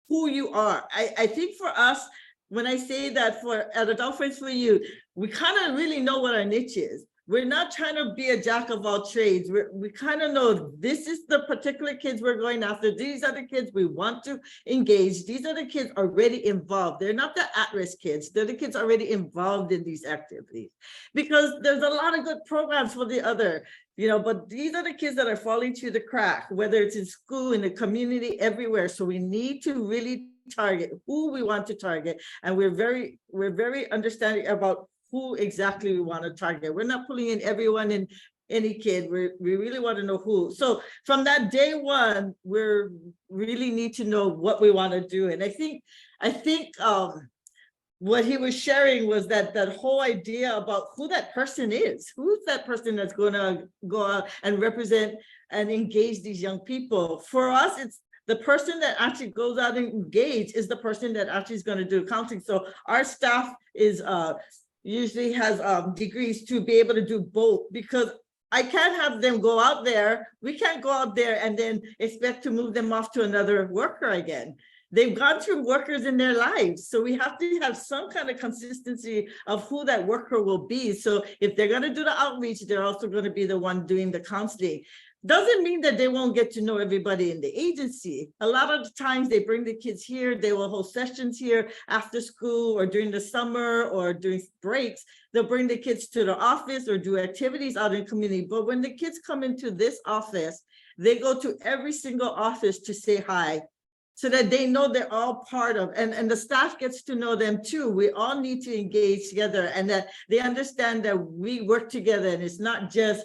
who you are. I think for us, when I say that at Adult Friends for You, we kind of really know what our niche is. We're not trying to be a jack of all trades. We kind of know this is the particular kids we're going after. These are the kids we want to engage. These are the kids already involved. They're not the at-risk kids. They're the kids already involved in these activities. Because there's a lot of good programs for the other, but these are the kids that are falling through the crack, whether it's in school, in the community, everywhere. So we need to really target who we want to target. And we're very understanding about who exactly we want to target. We're not pulling in everyone in any kid. We really want to know who. So from that day one, we really need to know what we want to do. And I think what he was sharing was that whole idea about who that person is. Who's that person that's going to go out and represent and engage these young people? For us, it's the person that actually goes out and engage is the person that actually is going to do counseling. So our staff is usually has degrees to be able to do both, because I can't have them go out there. We can't go out there and then expect to move them off to another worker again. They've gone through workers in their lives. So we have to have some kind of consistency of who that worker will be. So if they're going to do the outreach, they're also going to be the one doing the counseling. Doesn't mean that they won't get to know everybody in the agency. A lot of the times they bring the kids here, they will hold sessions here after school or during the summer or during breaks. They'll bring the kids to the office or do activities out in the community. But when the kids come into this office, they go to every single office to say hi, so that they know they're all part of, and the staff gets to know them too. We all need to engage together, and that they understand that we work together, and it's not just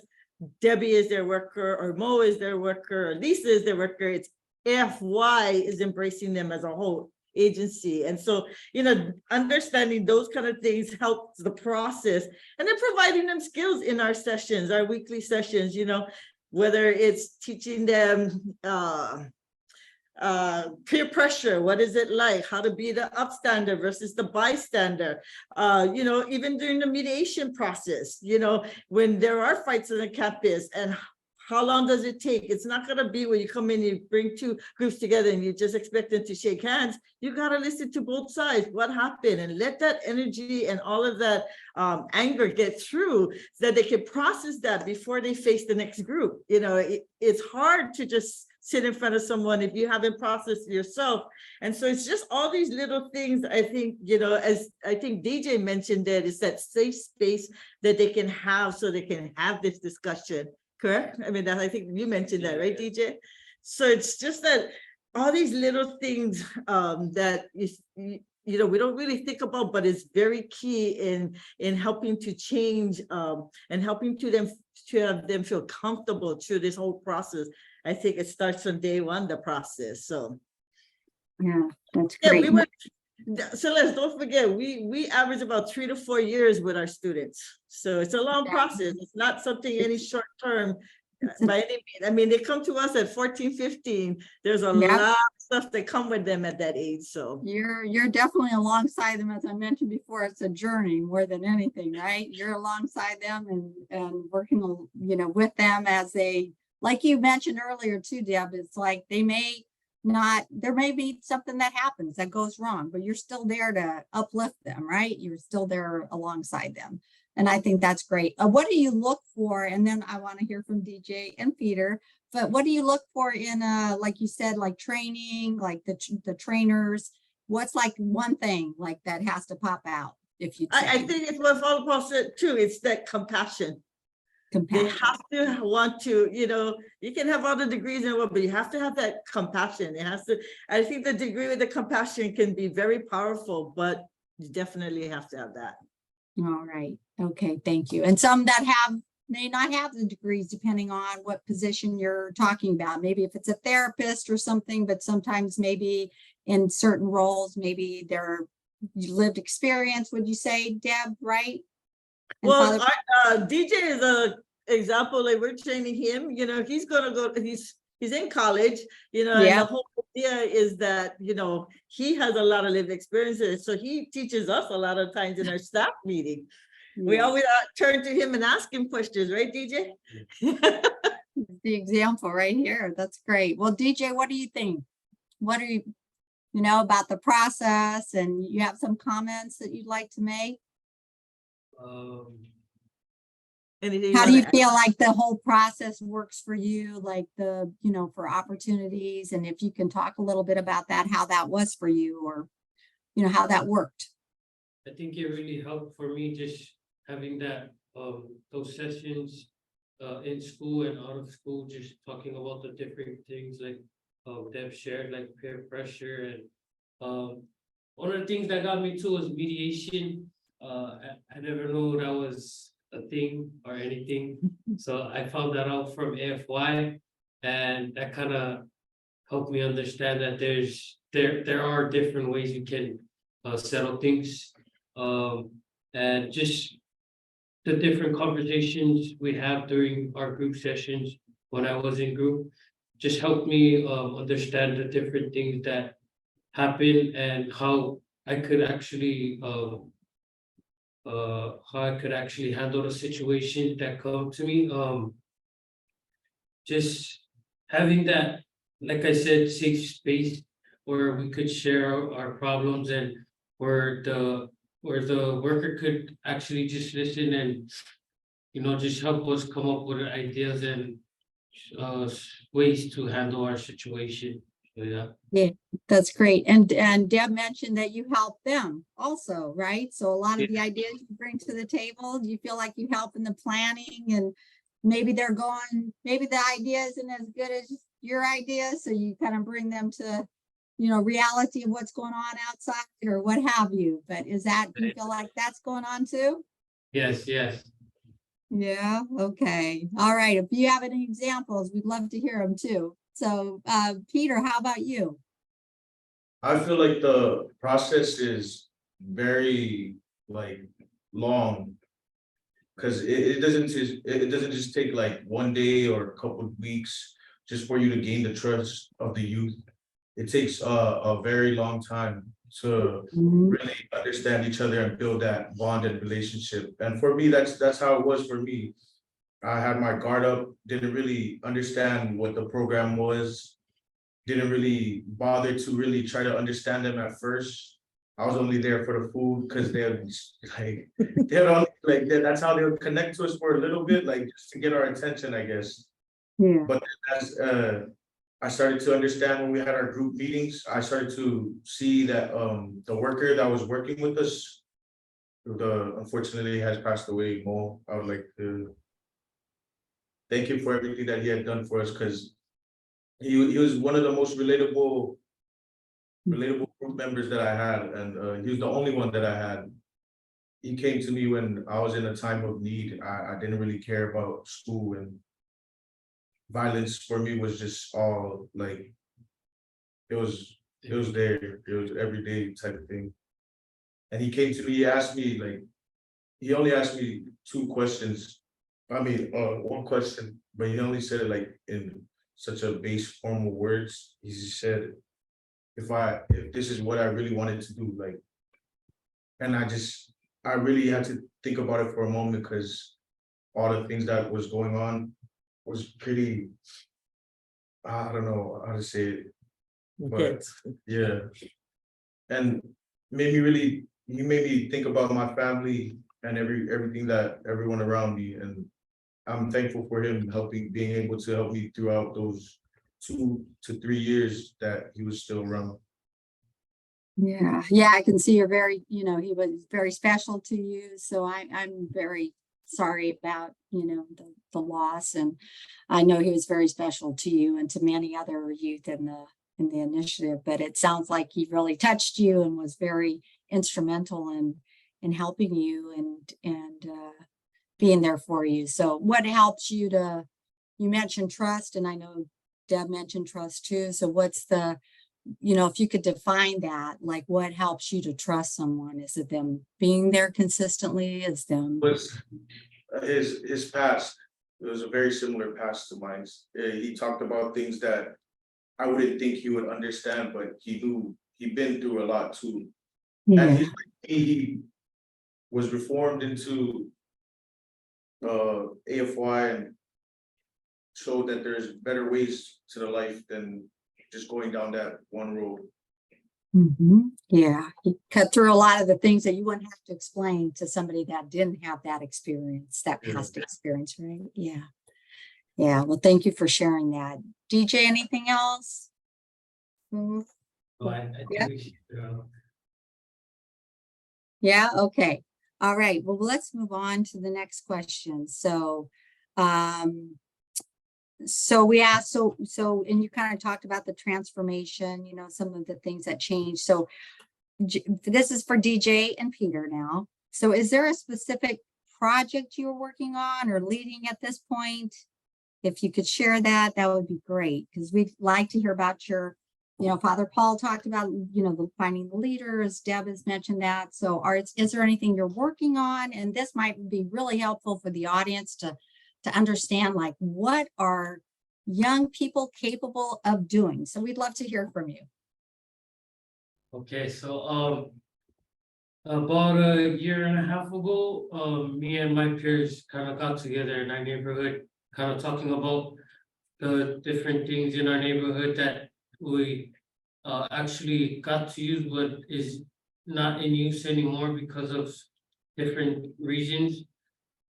Debbie is their worker or Mo is their worker or Lisa is their worker. It's AFY is embracing them as a whole agency. And so, understanding those kind of things helps the process, and then providing them skills in our sessions, our weekly sessions, whether it's teaching them peer pressure, what is it like, how to be the upstander versus the bystander, even during the mediation process, when there are fights on the campus, and how long does it take? It's not going to be where you come in, you bring two groups together and you just expect them to shake hands. You got to listen to both sides, what happened, and let that energy and all of that anger get through, so that they can process that before they face the next group. It's hard to just sit in front of someone if you haven't processed yourself. And so it's just all these little things. I think, as I think DJ mentioned, that it's that safe space that they can have, so they can have this discussion. Correct? I mean, I think you mentioned that, right, DJ? So it's just that all these little things that is, we don't really think about, but it's very key in helping to change and helping to have them feel comfortable through this whole process. I think it starts on day one, the process. So Yeah, that's great. Celeste, don't forget, we average about 3 to 4 years with our students. So it's a long process. It's not something any short term by any means. I mean, they come to us at 14, 15. There's a lot of stuff that come with them at that age. So you're definitely alongside them. As I mentioned before, it's a journey more than anything, right? You're alongside them and working, with them as they, like you mentioned earlier too, Deb, it's like there may be something that happens that goes wrong, but you're still there to uplift them, right? You're still there alongside them. And I think that's great. What do you look for? And then I want to hear from DJ and Peter, but what do you look for in, like you said, like training, like the trainers? What's like one thing like that has to pop out? If you, I think it's what Paul said too. It's that compassion. They have to want to, you can have all the degrees and what, but you have to have that compassion. It has to, I think the degree with the compassion can be very powerful, but you definitely have to have that. All right. Okay. Thank you. And some that may not have the degrees, depending on what position you're talking about. Maybe if it's a therapist or something, but sometimes maybe in certain roles, maybe their lived experience, would you say, Deb, right? Well, DJ is a example. Like we're training him. He's gonna go. he's in college, and the Yeah. whole idea is that, he has a lot of lived experiences. So he teaches us a lot of times in our staff meeting. We Yeah. always turn to him and ask him questions, right, DJ? The example right here. That's great. Well, DJ, what do you think? What are you about the process, and you have some comments that you'd like to make? Anything How do you wanna add? feel like the whole process works for you, like for opportunities? And if you can talk a little bit about that, how that was for you, or, how that worked. I think it really helped for me just having that, those sessions in school and out of school, just talking about the different things like Deb shared, like peer pressure. And one of the things that got me too was mediation. I never knew that was a thing or anything. So I found that out from AFY, and that kind of helped me understand that there are different ways you can settle things. And just the different conversations we have during our group sessions when I was in group just helped me understand the different things that happen and how I could actually handle the situation that come to me. Just having that, like I said, safe space where we could share our problems, and where the worker could actually just listen and just help us come up with ideas and ways to handle our situation. So, yeah. Yeah, that's great. And Deb mentioned that you help them also, right? So a lot of the ideas you bring to the table, do you feel like you help in the planning, and maybe maybe the idea isn't as good as your idea, so you kind of bring them to, reality of what's going on outside or what have you. But do you feel like that's going on too? Yes. Yeah, okay. All right. If you have any examples, we'd love to hear them too. So, Peter, how about you? I feel like the process is very long, because it doesn't just take like one day or a couple of weeks just for you to gain the trust of the youth. It takes a very long time to really understand each other and build that bond and relationship. And for me, that's how it was for me. I had my guard up, didn't really understand what the program was, didn't really bother to really try to understand them at first. I was only there for the food, because that's how they would connect to us for a little bit, like just to get our attention, I guess. Yeah. But as I started to understand when we had our group meetings, I started to see that the worker that was working with us, unfortunately has passed away, Mo. I would like to thank him for everything that he had done for us, because he was one of the most relatable group members that I had, and he was the only one that I had. He came to me when I was in a time of need. I didn't really care about school, and violence for me was just all like, it was there, it was everyday type of thing. And he came to me, he only asked me two questions. One question, but he only said it like in such a base formal words. He just said, if this is what I really wanted to do, and I really had to think about it for a moment, because all the things that was going on was pretty, I don't know how to say it, but yeah. And he made me think about my family and everything that everyone around me, and I'm thankful for him being able to help me throughout those 2 to 3 years that he was still around. Yeah, I can see you're very, he was very special to you. So I'm very sorry about, the loss. And I know he was very special to you and to many other youth in the initiative, but it sounds like he really touched you and was very instrumental in helping you and being there for you. So what helps you you mentioned trust, and I know Deb mentioned trust too. So what's if you could define that, like what helps you to trust someone? Is it them being there consistently? Is them Was his past. it was a very similar past to mine. He talked about things that I wouldn't think he would understand, but he knew he'd been through a lot too. And Yeah, he was reformed into AFY and showed that there's better ways to the life than just going down that one road. yeah. You cut through a lot of the things that you wouldn't have to explain to somebody that didn't have that experience, that Yeah. past experience, right? Yeah. Yeah, well, thank you for sharing that. DJ, anything else? Mhm. So I think Yeah. we should, Yeah, okay. All right, well, let's move on to the next question. So, we asked, and you kind of talked about the transformation, you know, some of the things that changed. So this is for DJ and Peter now. So is there a specific project you're working on or leading at this point? If you could share that, that would be great, because we'd like to hear about your, you know, Father Paul talked about, you know, the finding the leaders, Deb has mentioned that. So is there anything you're working on? And this might be really helpful for the audience to understand, like, what are young people capable of doing? So we'd love to hear from you. Okay, so about a year and a half ago, me and my peers kind of got together in our neighborhood, kind of talking about the different things in our neighborhood that we actually got to use, but is not in use anymore because of different reasons.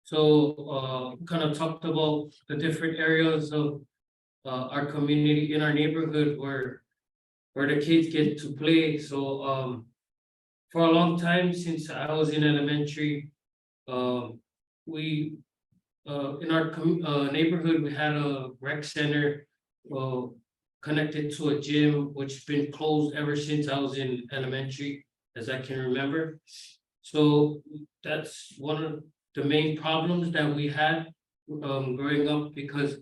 So kind of talked about the different areas of our community in our neighborhood where the kids get to play. So for a long time, since I was in elementary, we in our neighborhood, we had a rec center connected to a gym, which been closed ever since I was in elementary, as I can remember. So that's one of the main problems that we had growing up, because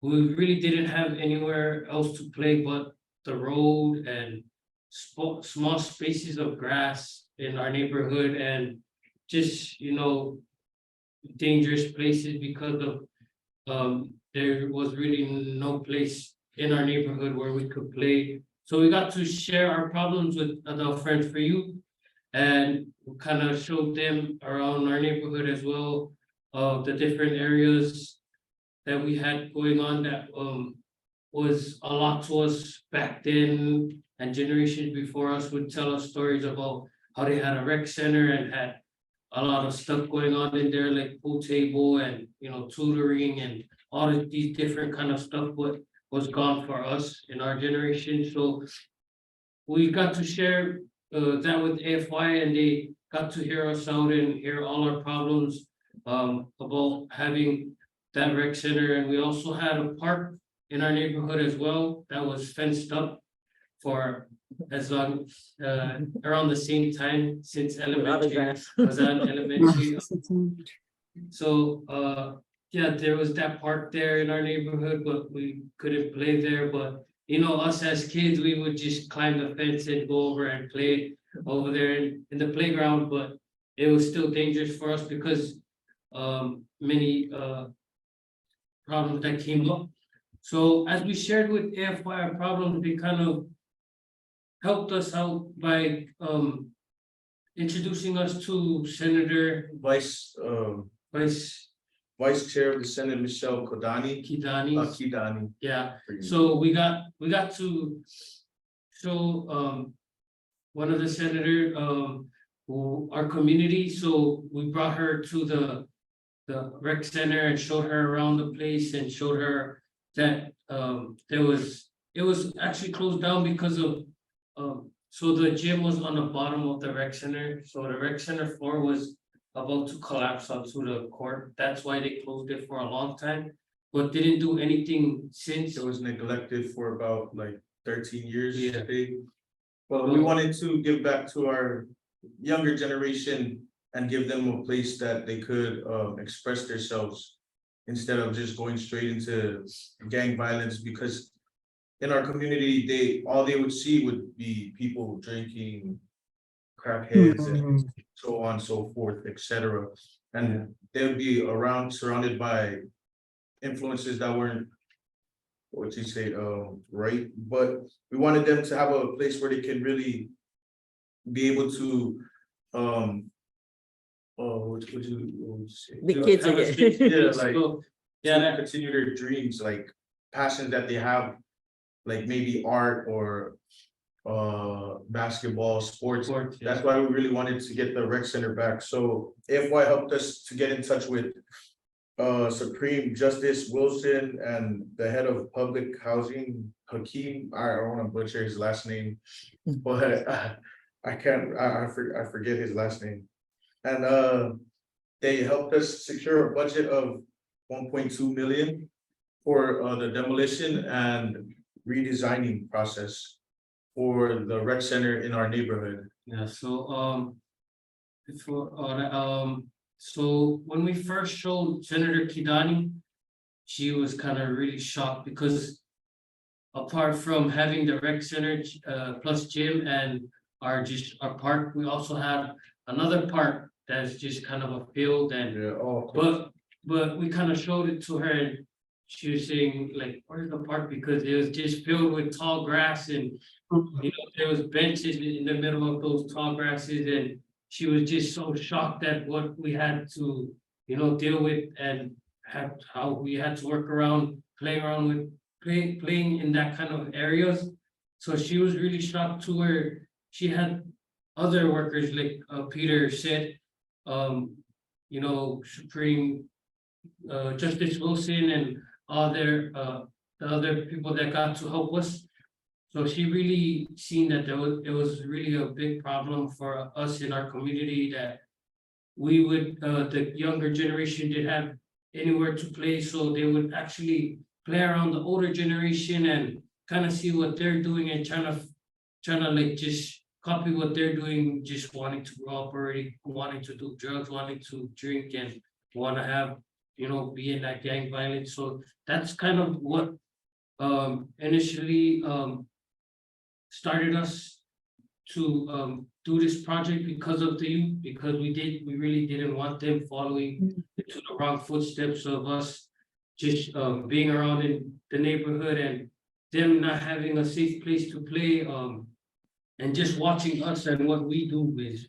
we really didn't have anywhere else to play but the road and small spaces of grass in our neighborhood, and just, you know, dangerous places because of there was really no place in our neighborhood where we could play. So we got to share our problems with adult friends for youth, and kind of showed them around our neighborhood as well, of the different areas that we had going on that was a lot to us back then, and generations before us would tell us stories about how they had a rec center and had a lot of stuff going on in there, like pool table and, you know, tutoring and all of these different kind of stuff, what was gone for us in our generation. So we got to share that with AFY, and they got to hear us out and hear all our problems about having that rec center. And we also had a park in our neighborhood as well that was fenced up for as long around the same time since elementary. Was on elementary. So yeah, there was that park there in our neighborhood, but we couldn't play there. But you know, us as kids, we would just climb the fence and go over and play over there in the playground. But it was still dangerous for us because many problems that came up. So as we shared with AFY our problems, they kind of helped us out by introducing us to Senator Vice Chair of the Senate, Michelle Kodani. Kidani. Kidani. Yeah, so we got to show one of the senator who our community. So we brought her to the rec center and showed her around the place and showed her that it was actually closed down because of so the gym was on the bottom of the rec center. So the rec center floor was about to collapse onto the court. That's why they closed it for a long time, but didn't do anything since. It was neglected for about like 13 years. Yeah. But we wanted to give back to our younger generation and give them a place that they could express themselves instead of just going straight into gang violence, because in our community, all they would see would be people drinking, crackheads, and so on and so forth, etc. And they would be surrounded by influences that weren't, what you say, right, but we wanted them to have a place where they can really be able to, what would you say? The To kids have a again. space, yeah, like, So, yeah, yeah, continue their dreams, like passions that they have, like maybe art or basketball, sports. sports, yeah. That's why we really wanted to get the rec center back. So AFY helped us to get in touch with Supreme Justice Wilson and the head of public housing, Hakeem. I don't want to butcher his last name, but I can't, I forget his last name. And they helped us secure a budget of 1.2 million for the demolition and redesigning process for the rec center in our neighborhood. Yeah, so so when we first showed Senator Kidani, she was kind of really shocked because apart from having the rec center plus gym and our park, we also have another park that's just kind of a field and Yeah, oh, but we kind of showed it to her and she was saying like, where's the park? Because it was just filled with tall grass and you know, there was benches in the middle of those tall grasses and she was just so shocked at what we had to, you know, deal with and how we had to work around, playing in that kind of areas. So she was really shocked to where she had other workers like Peter said, you know, Supreme Justice Wilson and other the other people that got to help us. So she really seen that it was really a big problem for us in our community that we would, the younger generation didn't have anywhere to play, so they would actually play around the older generation and kind of see what they're doing and trying to like just copy what they're doing, just wanting to grow up already, wanting to do drugs, wanting to drink and want to have, you know, be in that gang violence. So that's kind of what initially started us to do this project because of the youth, because we really didn't want them following into the wrong footsteps of us just being around in the neighborhood and them not having a safe place to play and just watching us and what we do is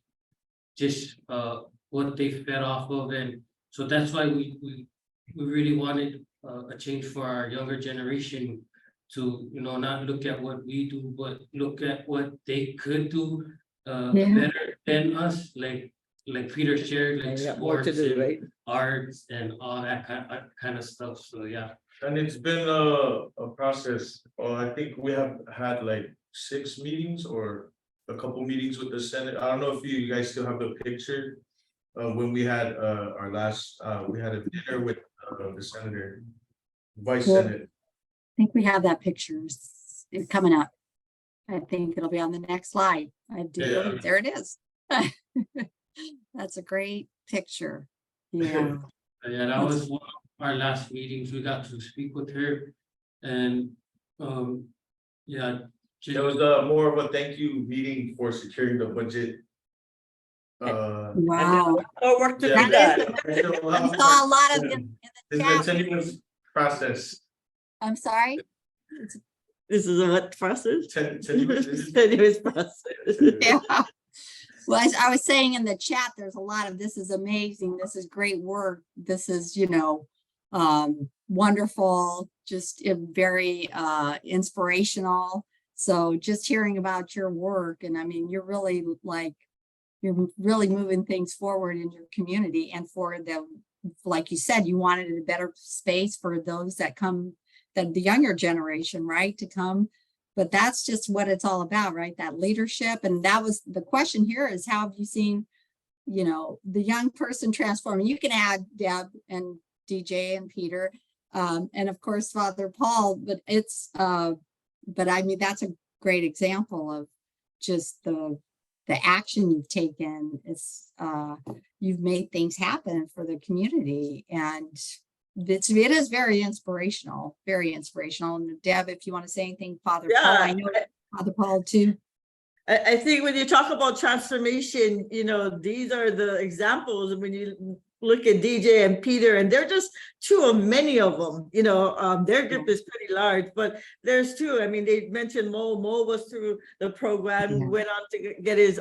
just what they fed off of. And so that's why we really wanted a change for our younger generation to, you know, not look at what we do, but look at what they could do better than us, like Peter shared, like We got more to sports do, and right? arts and all that kind of stuff. So yeah. And it's been a process. I think we have had like 6 meetings or a couple meetings with the Senate. I don't know if you guys still have the picture when we had our last, we had a dinner with the senator, vice Yeah. senate. I think we have that picture coming up. I think it'll be on the next slide. I do Yeah. believe there it is. That's a great picture. Yeah. Yeah, that was one of our last meetings. We got to speak with her and yeah. It was more of a thank you meeting for securing the budget. Wow. More work to Yeah. be That done. I saw a lot of in the It's a chat. continuous process. I'm sorry. This is a what process? Tenuous. Tenuous process. Yeah. Well, as I was saying in the chat, there's a lot of this is amazing. This is great work. This is, you know, wonderful, just very inspirational. So just hearing about your work, and I mean, you're really moving things forward in your community and for the, like you said, you wanted a better space for those that come, that the younger generation, right, to come. But that's just what it's all about, right? That leadership. And that was the question here is, how have you seen, you know, the young person transforming? You can add Deb and DJ and Peter, and of course, Father Paul, but it's, but I mean, that's a great example of just the action you've taken. It's, you've made things happen for the community, and it is very inspirational, very inspirational. And Deb, if you want to say anything, Father Paul, I know Father Paul too. I think when you talk about transformation, you know, these are the examples. When you look at DJ and Peter, and they're just two of many of them. Their group is pretty large, but there's two. I mean, they mentioned Mo. Mo was through the program, Yeah. went on to get his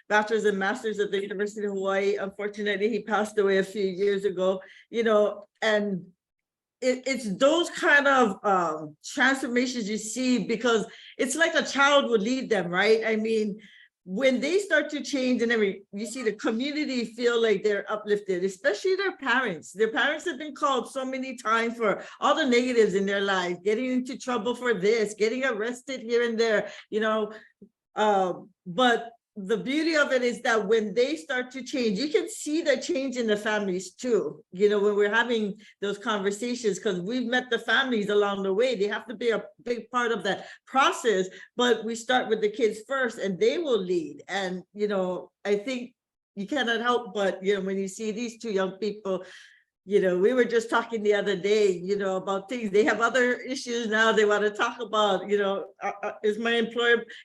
bachelor's and master's at the University of Hawaii. Unfortunately, he passed away a few years ago. And it's those kind of transformations you see, because it's like a child would lead them, right? I mean, when they start to change and you see the community feel like they're uplifted, especially their parents. Their parents have been called so many times for all the negatives in their life, getting into trouble for this, getting arrested here and there, but the beauty of it is that when they start to change, you can see the change in the families too. When we're having those conversations, because we've met the families along the way, they have to be a big part of that process. But we start with the kids first, and they will lead. And I think you cannot help but when you see these two young people. We were just talking the other day, about things. They have other issues now they want to talk about, is my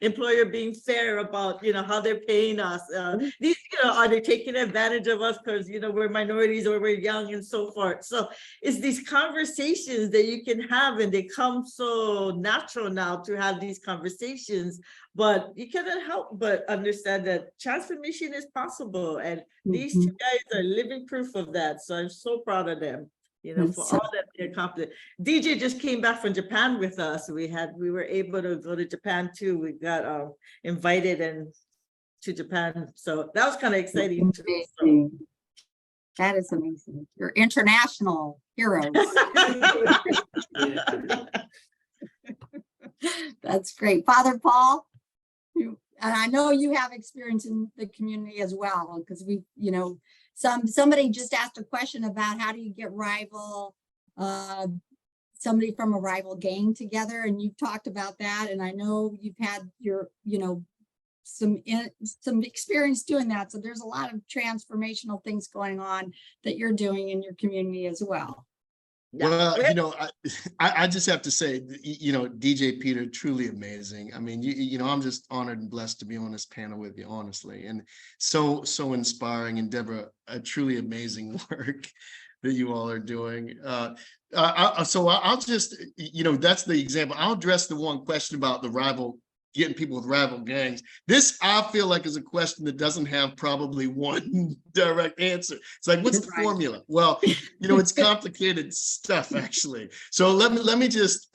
employer being fair about, how they're paying us? These, are they taking advantage of us because, we're minorities or we're young and so forth? So it's these conversations that you can have, and they come so natural now to have these conversations. But you cannot help but understand that transformation is possible. And these two guys are living proof of that. So I'm so proud of them, for all that they accomplished. DJ just came back from Japan with us. We were able to go to Japan too. We got invited to Japan. So that was kind of exciting too. So. That is amazing. You're international heroes. That's great. Father Paul, and I know you have experience in the community as well, because somebody just asked a question about how do you get somebody from a rival gang together, and you've talked about that, and I know you've had your some experience doing that, so there's a lot of transformational things going on that you're doing in your community as well. Well, I just have to say, DJ Peter, truly amazing. I mean, I'm just honored and blessed to be on this panel with you, honestly, and so inspiring. And Deborah, a truly amazing work that you all are doing. So I'll just, that's the example. I'll address the one question about the getting people with rival gangs. This, I feel like, is a question that doesn't have probably one direct answer. It's like, what's the formula? Well, it's complicated stuff, actually. So let me just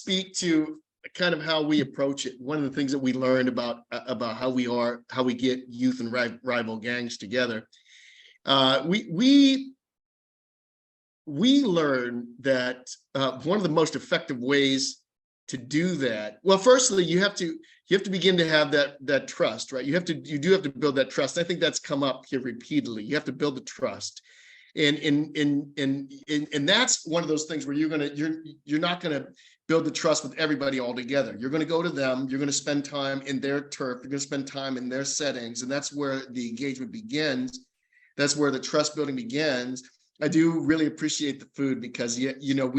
speak to kind of how we approach it. One of the things that we learned about how we get youth and rival gangs together. We learn that one of the most effective ways to do that, well, firstly, you have to begin to have that trust, right? You do have to build that trust. I think that's come up here repeatedly. You have to build the trust, and that's one of those things where you're not gonna build the trust with everybody all together. You're gonna go to them. You're gonna spend time in their turf. You're gonna spend time in their settings, and that's where the engagement begins. That's where the trust building begins. I do really appreciate the food, because we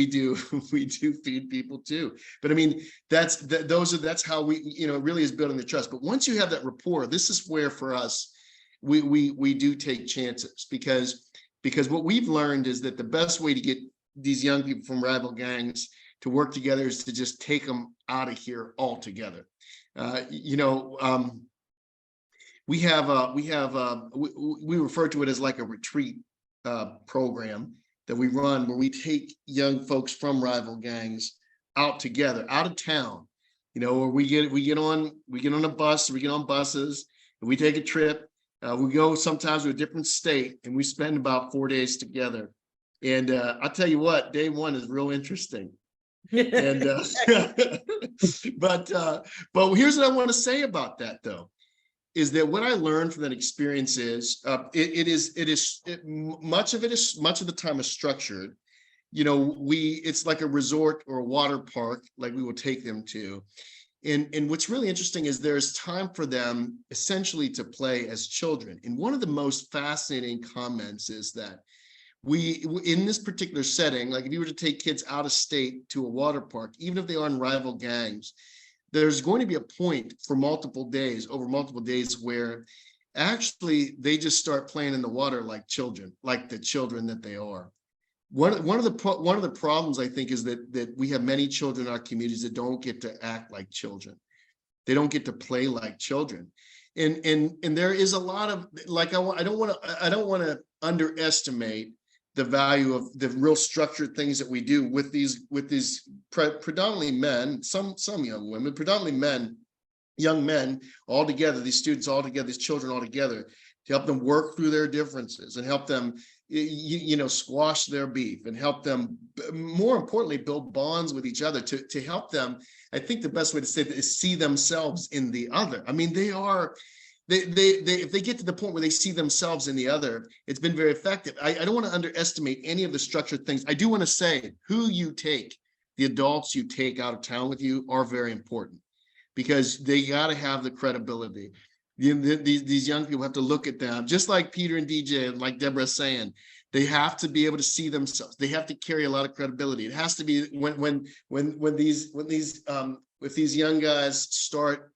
do feed people too. But I mean, that's how we, it really is building the trust. But once you have that rapport, this is where for us we do take chances, because what we've learned is that the best way to get these young people from rival gangs to work together is to just take them out of here altogether. We refer to it as like a retreat program that we run, where we take young folks from rival gangs out together, out of town, where we get on a bus, we get on buses, and we take a trip. We go sometimes to a different state, and we spend about 4 days together. And I'll tell you what, day one is real interesting. And but here's what I want to say about that, though, is that what I learned from that experience is much of the time is structured. It's like a resort or a water park, like we will take them to. And what's really interesting is there's time for them essentially to play as children. And one of the most fascinating comments is that in this particular setting, like if you were to take kids out of state to a water park, even if they are in rival gangs, there's going to be a point for over multiple days where actually they just start playing in the water like children, like the children that they are. One of the problems, I think, is that we have many children in our communities that don't get to act like children. They don't get to play like children. And there is a lot of, like, I don't want to underestimate the value of the real structured things that we do with these predominantly men, some young women, predominantly men, young men all together, these students all together, these children all together, to help them work through their differences and help them, squash their beef and help them, more importantly, build bonds with each other to help them. I think the best way to say that is see themselves in the other. I mean, they if they get to the point where they see themselves in the other, it's been very effective. I don't want to underestimate any of the structured things. I do want to say who you take, the adults you take out of town with you are very important, because they got to have the credibility. These young people have to look at them, just like Peter and DJ, and like Deborah saying, they have to be able to see themselves. They have to carry a lot of credibility. It has to be when these young guys start,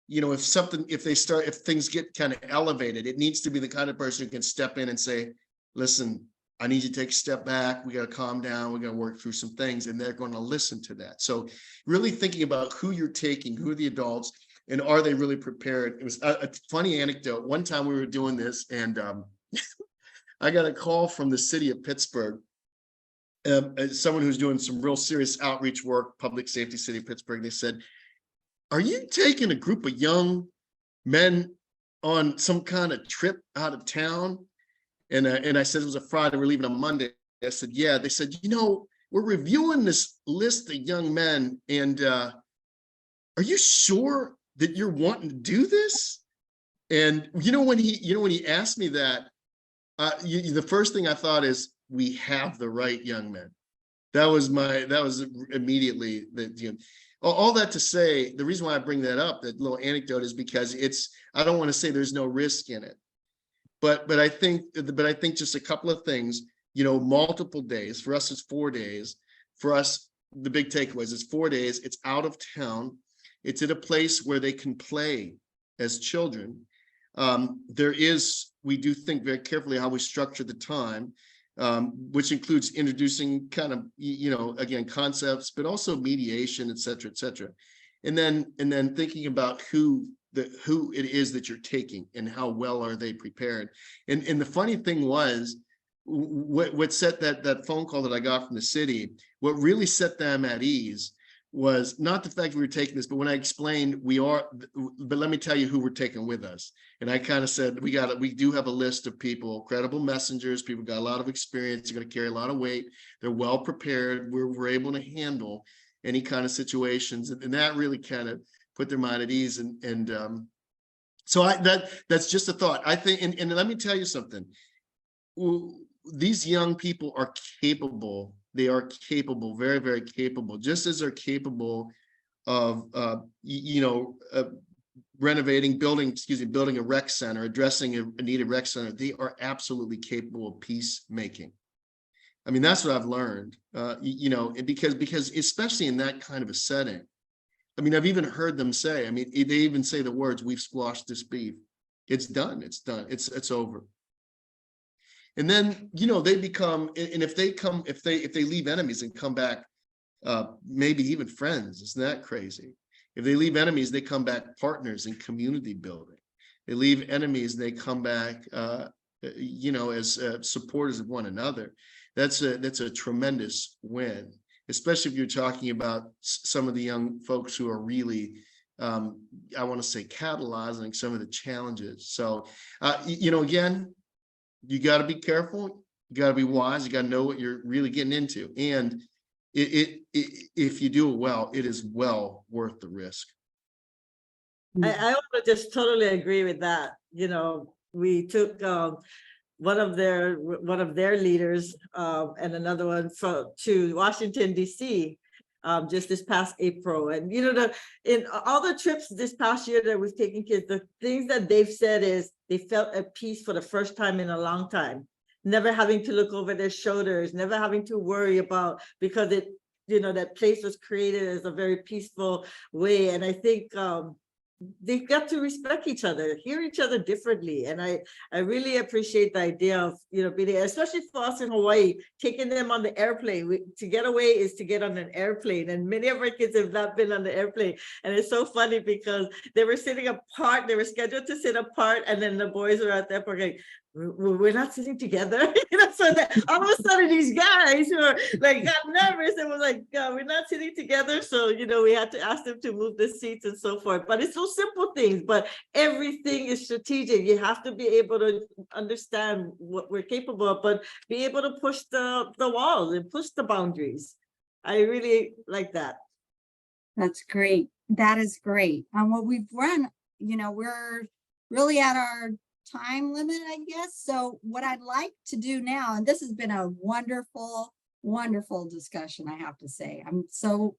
if things get kind of elevated, it needs to be the kind of person who can step in and say, listen, I need you to take a step back. We got to calm down. We got to work through some things, and they're going to listen to that. So really thinking about who you're taking, who are the adults, and are they really prepared? It was a funny anecdote. One time we were doing this, and I got a call from the city of Pittsburgh, someone who's doing some real serious outreach work, public safety, city of Pittsburgh. They said, are you taking a group of young men on some kind of trip out of town? And I said, it was a Friday, we're leaving on Monday. I said, yeah. They said, we're reviewing this list of young men, and are you sure that you're wanting to do this? And when he asked me that, the first thing I thought is, we have the right young men. That was immediately all that to say, the reason why I bring that up, that little anecdote, is because I don't want to say there's no risk in it. But I think just a couple of things, multiple days. For us, it's 4 days. For us, the big takeaways, it's 4 days. It's out of town. It's at a place where they can play as children. We do think very carefully how we structure the time, which includes introducing kind of, again, concepts, but also mediation, et cetera, et cetera. And then thinking about who it is that you're taking and how well are they prepared. And the funny thing was, what set that phone call that I got from the city, what really set them at ease was not the fact that we were taking this, but when I explained but let me tell you who we're taking with us. And I kind of said, we do have a list of people, credible messengers, people got a lot of experience, they're going to carry a lot of weight, they're well prepared, we're able to handle any kind of situations. And that really kind of put their mind at ease. So that's just a thought. I think, and let me tell you something. These young people are capable. They are capable, very, very capable, just as they're capable of, building a rec center, addressing a needed rec center. They are absolutely capable of peacemaking. I mean, that's what I've learned, because especially in that kind of a setting. I mean, I've even heard them say, they even say the words, we've squashed this beef. It's done. It's done. It's over. And then, they become, and if they leave enemies and come back, maybe even friends, isn't that crazy? If they leave enemies, they come back partners in community building. They leave enemies, they come back, as supporters of one another. That's a tremendous win, especially if you're talking about some of the young folks who are really, I want to say, catalyzing some of the challenges. So, again, you got to be careful. You got to be wise. You got to know what you're really getting into. And if you do it well, it is well worth the risk. I also just totally agree with that. We took one of their leaders and another one to Washington, D.C. Just this past April. And, in all the trips this past year that we've taken kids, the things that they've said is they felt at peace for the first time in a long time, never having to look over their shoulders, never having to worry about, because that place was created as a very peaceful way. And I think they've got to respect each other, hear each other differently. And I really appreciate the idea of, being, especially for us in Hawaii, taking them on the airplane. To get away is to get on an airplane. And many of our kids have not been on the airplane. And it's so funny because they were sitting apart, they were scheduled to sit apart. And then the boys were at the airport going, we're not sitting together. So that all of a sudden these guys who are like got nervous and was like, we're not sitting together. So, we had to ask them to move the seats and so forth. But it's those simple things, but everything is strategic. You have to be able to understand what we're capable of, but be able to push the walls and push the boundaries. I really like that. That's great. That is great. Well, we've run, we're really at our time limit, I guess. So what I'd like to do now, and this has been a wonderful, wonderful discussion, I have to say. I'm so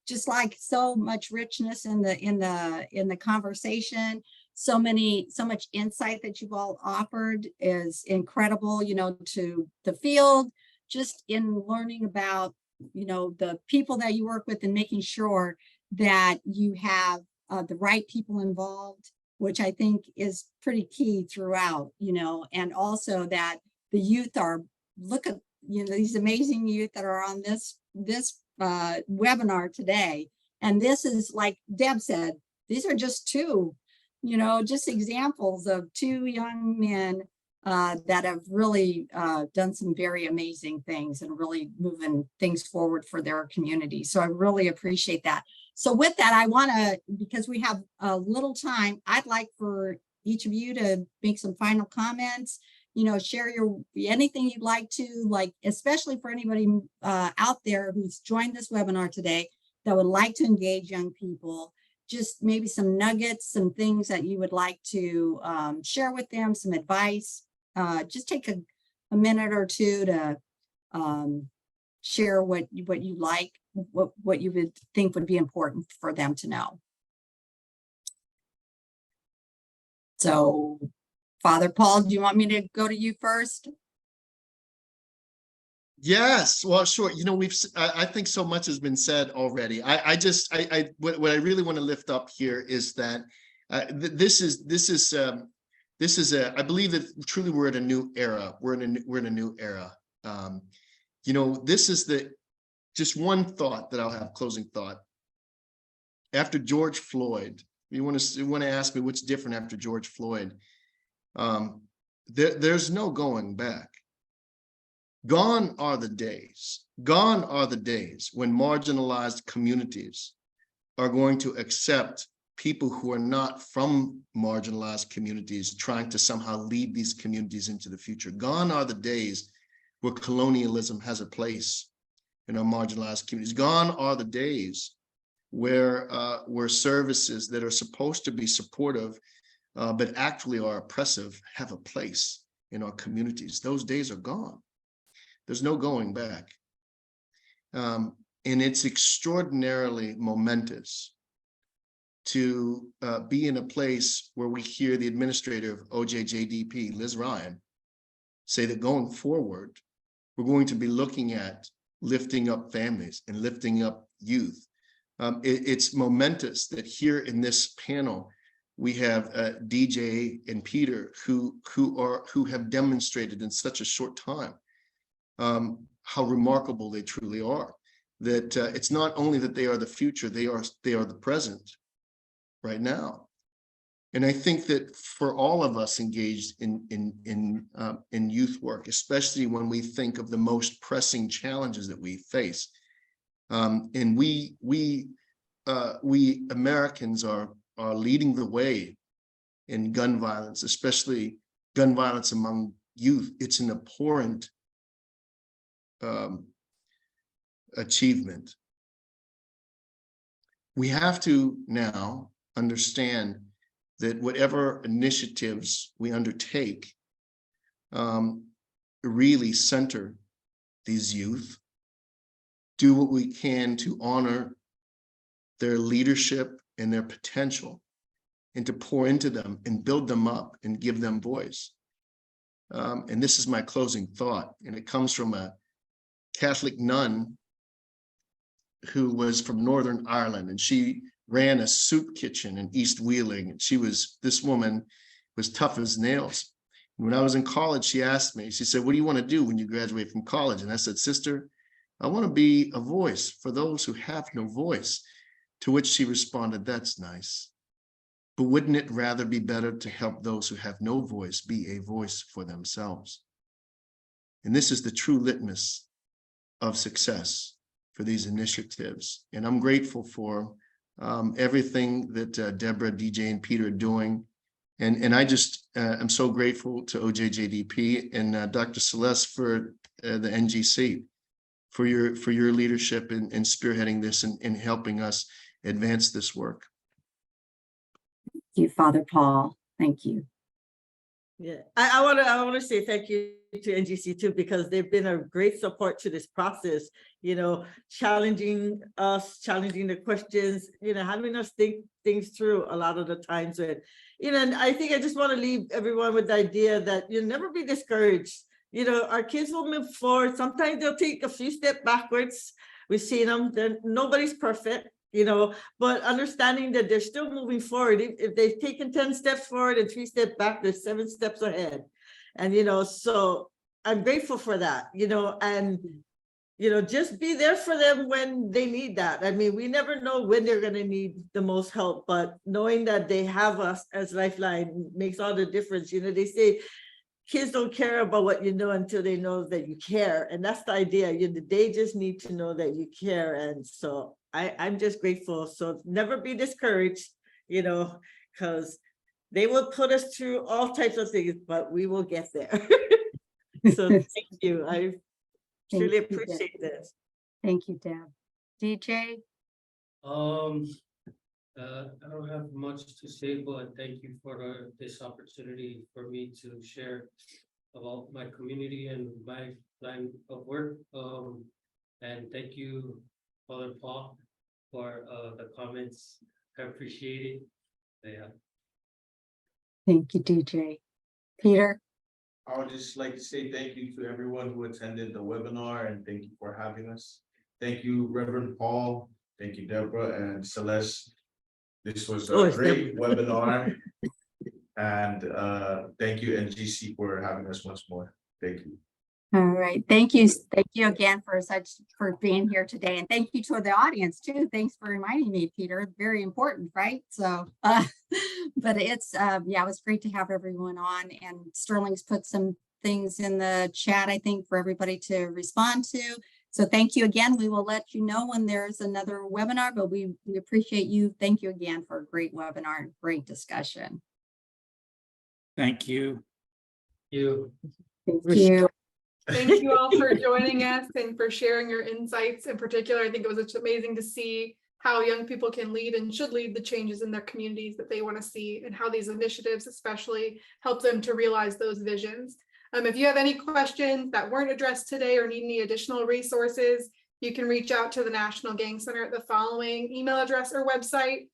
just like so much richness in the conversation. So much insight that you've all offered is incredible, to the field, just in learning about, the people that you work with and making sure that you have the right people involved, which I think is pretty key throughout, and also that the youth look at, these amazing youth that are on this webinar today. And this is, like Deb said, these are just two, just examples of two young men that have really done some very amazing things and really moving things forward for their community. So I really appreciate that. So with that, I want to, because we have a little time, I'd like for each of you to make some final comments, share anything you'd like to, like, especially for anybody out there who's joined this webinar today that would like to engage young people, just maybe some nuggets, some things that you would like to share with them, some advice. Just take a minute or two to share what you like, what you would think would be important for them to know. So, Father Paul, do you want me to go to you first? Yes, well, sure. I think so much has been said already. What I really want to lift up here is that this is I believe that truly we're in a new era. We're in a new era. This is just one thought that I'll have, closing thought. After George Floyd, you want to ask me what's different after George Floyd? There's no going back. Gone are the days when marginalized communities are going to accept people who are not from marginalized communities trying to somehow lead these communities into the future. Gone are the days where colonialism has a place in our marginalized communities. Gone are the days where services that are supposed to be supportive but actually are oppressive have a place in our communities. Those days are gone. There's no going back. And it's extraordinarily momentous to be in a place where we hear the administrator of OJJDP, Liz Ryan, say that going forward, we're going to be looking at lifting up families and lifting up youth. It's momentous that here in this panel, we have DJ and Peter who have demonstrated in such a short time how remarkable they truly are. That it's not only that they are the future, they are the present right now. And I think that for all of us engaged in youth work, especially when we think of the most pressing challenges that we face, and we Americans are leading the way in gun violence, especially gun violence among youth. It's an abhorrent achievement. We have to now understand that whatever initiatives we undertake really center these youth, do what we can to honor their leadership and their potential, and to pour into them and build them up and give them voice. And this is my closing thought, and it comes from a Catholic nun who was from Northern Ireland, and she ran a soup kitchen in East Wheeling. And this woman was tough as nails. When I was in college, she asked me, she said, what do you want to do when you graduate from college? And I said, sister, I want to be a voice for those who have no voice. To which she responded, that's nice. But wouldn't it rather be better to help those who have no voice be a voice for themselves? And this is the true litmus of success for these initiatives. And I'm grateful for everything that Deborah, DJ, and Peter are doing. And I just am so grateful to OJJDP and Dr. Celeste for the NGC, for your leadership in spearheading this and helping us advance this work. Thank you, Father Paul. Thank you. Yeah, I want to say thank you to NGC too, because they've been a great support to this process, challenging us, challenging the questions, having us think things through a lot of the times. And I think I just want to leave everyone with the idea that you'll never be discouraged. Our kids will move forward. Sometimes they'll take a few steps backwards. We've seen them. Nobody's perfect. But understanding that they're still moving forward. If they've taken 10 steps forward and 3 steps back, they're 7 steps ahead. And, so I'm grateful for that, and, just be there for them when they need that. I mean, we never know when they're going to need the most help, but knowing that they have us as Lifeline makes all the difference. They say kids don't care about what you know until they know that you care. And that's the idea. They just need to know that you care. And so I'm just grateful. So never be discouraged, because they will put us through all types of things, but we will get there. So thank you. I truly appreciate this. Thank you, Deb. DJ? I don't have much to say, but thank you for this opportunity for me to share about my community and my line of work. And thank you, Father Paul, for the comments. I appreciate it. Yeah. Thank you, DJ. Peter? I would just like to say thank you to everyone who attended the webinar, and thank you for having us. Thank you, Reverend Paul. Thank you, Deborah and Celeste. This was a great webinar. And thank you, NGC, for having us once more. Thank you. All right. Thank you. Thank you again for being here today. And thank you to the audience too. Thanks for reminding me, Peter. Very important, right? So, but it's, it was great to have everyone on, and Sterling's put some things in the chat, I think, for everybody to respond to. So thank you again. We will let you know when there's another webinar, but we appreciate you. Thank you again for a great webinar and great discussion. Thank you. Thank you. Thank you all for joining us and for sharing your insights. In particular, I think it was just amazing to see how young people can lead and should lead the changes in their communities that they want to see, and how these initiatives especially help them to realize those visions. If you have any questions that weren't addressed today or need any additional resources, you can reach out to the National Gang Center at the following email address or website.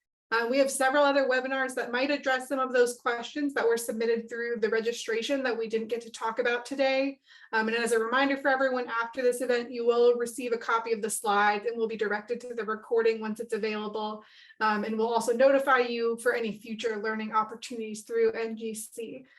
We have several other webinars that might address some of those questions that were submitted through the registration that we didn't get to talk about today. And as a reminder for everyone, after this event, you will receive a copy of the slides and will be directed to the recording once it's available. And we'll also notify you for any future learning opportunities through NGC.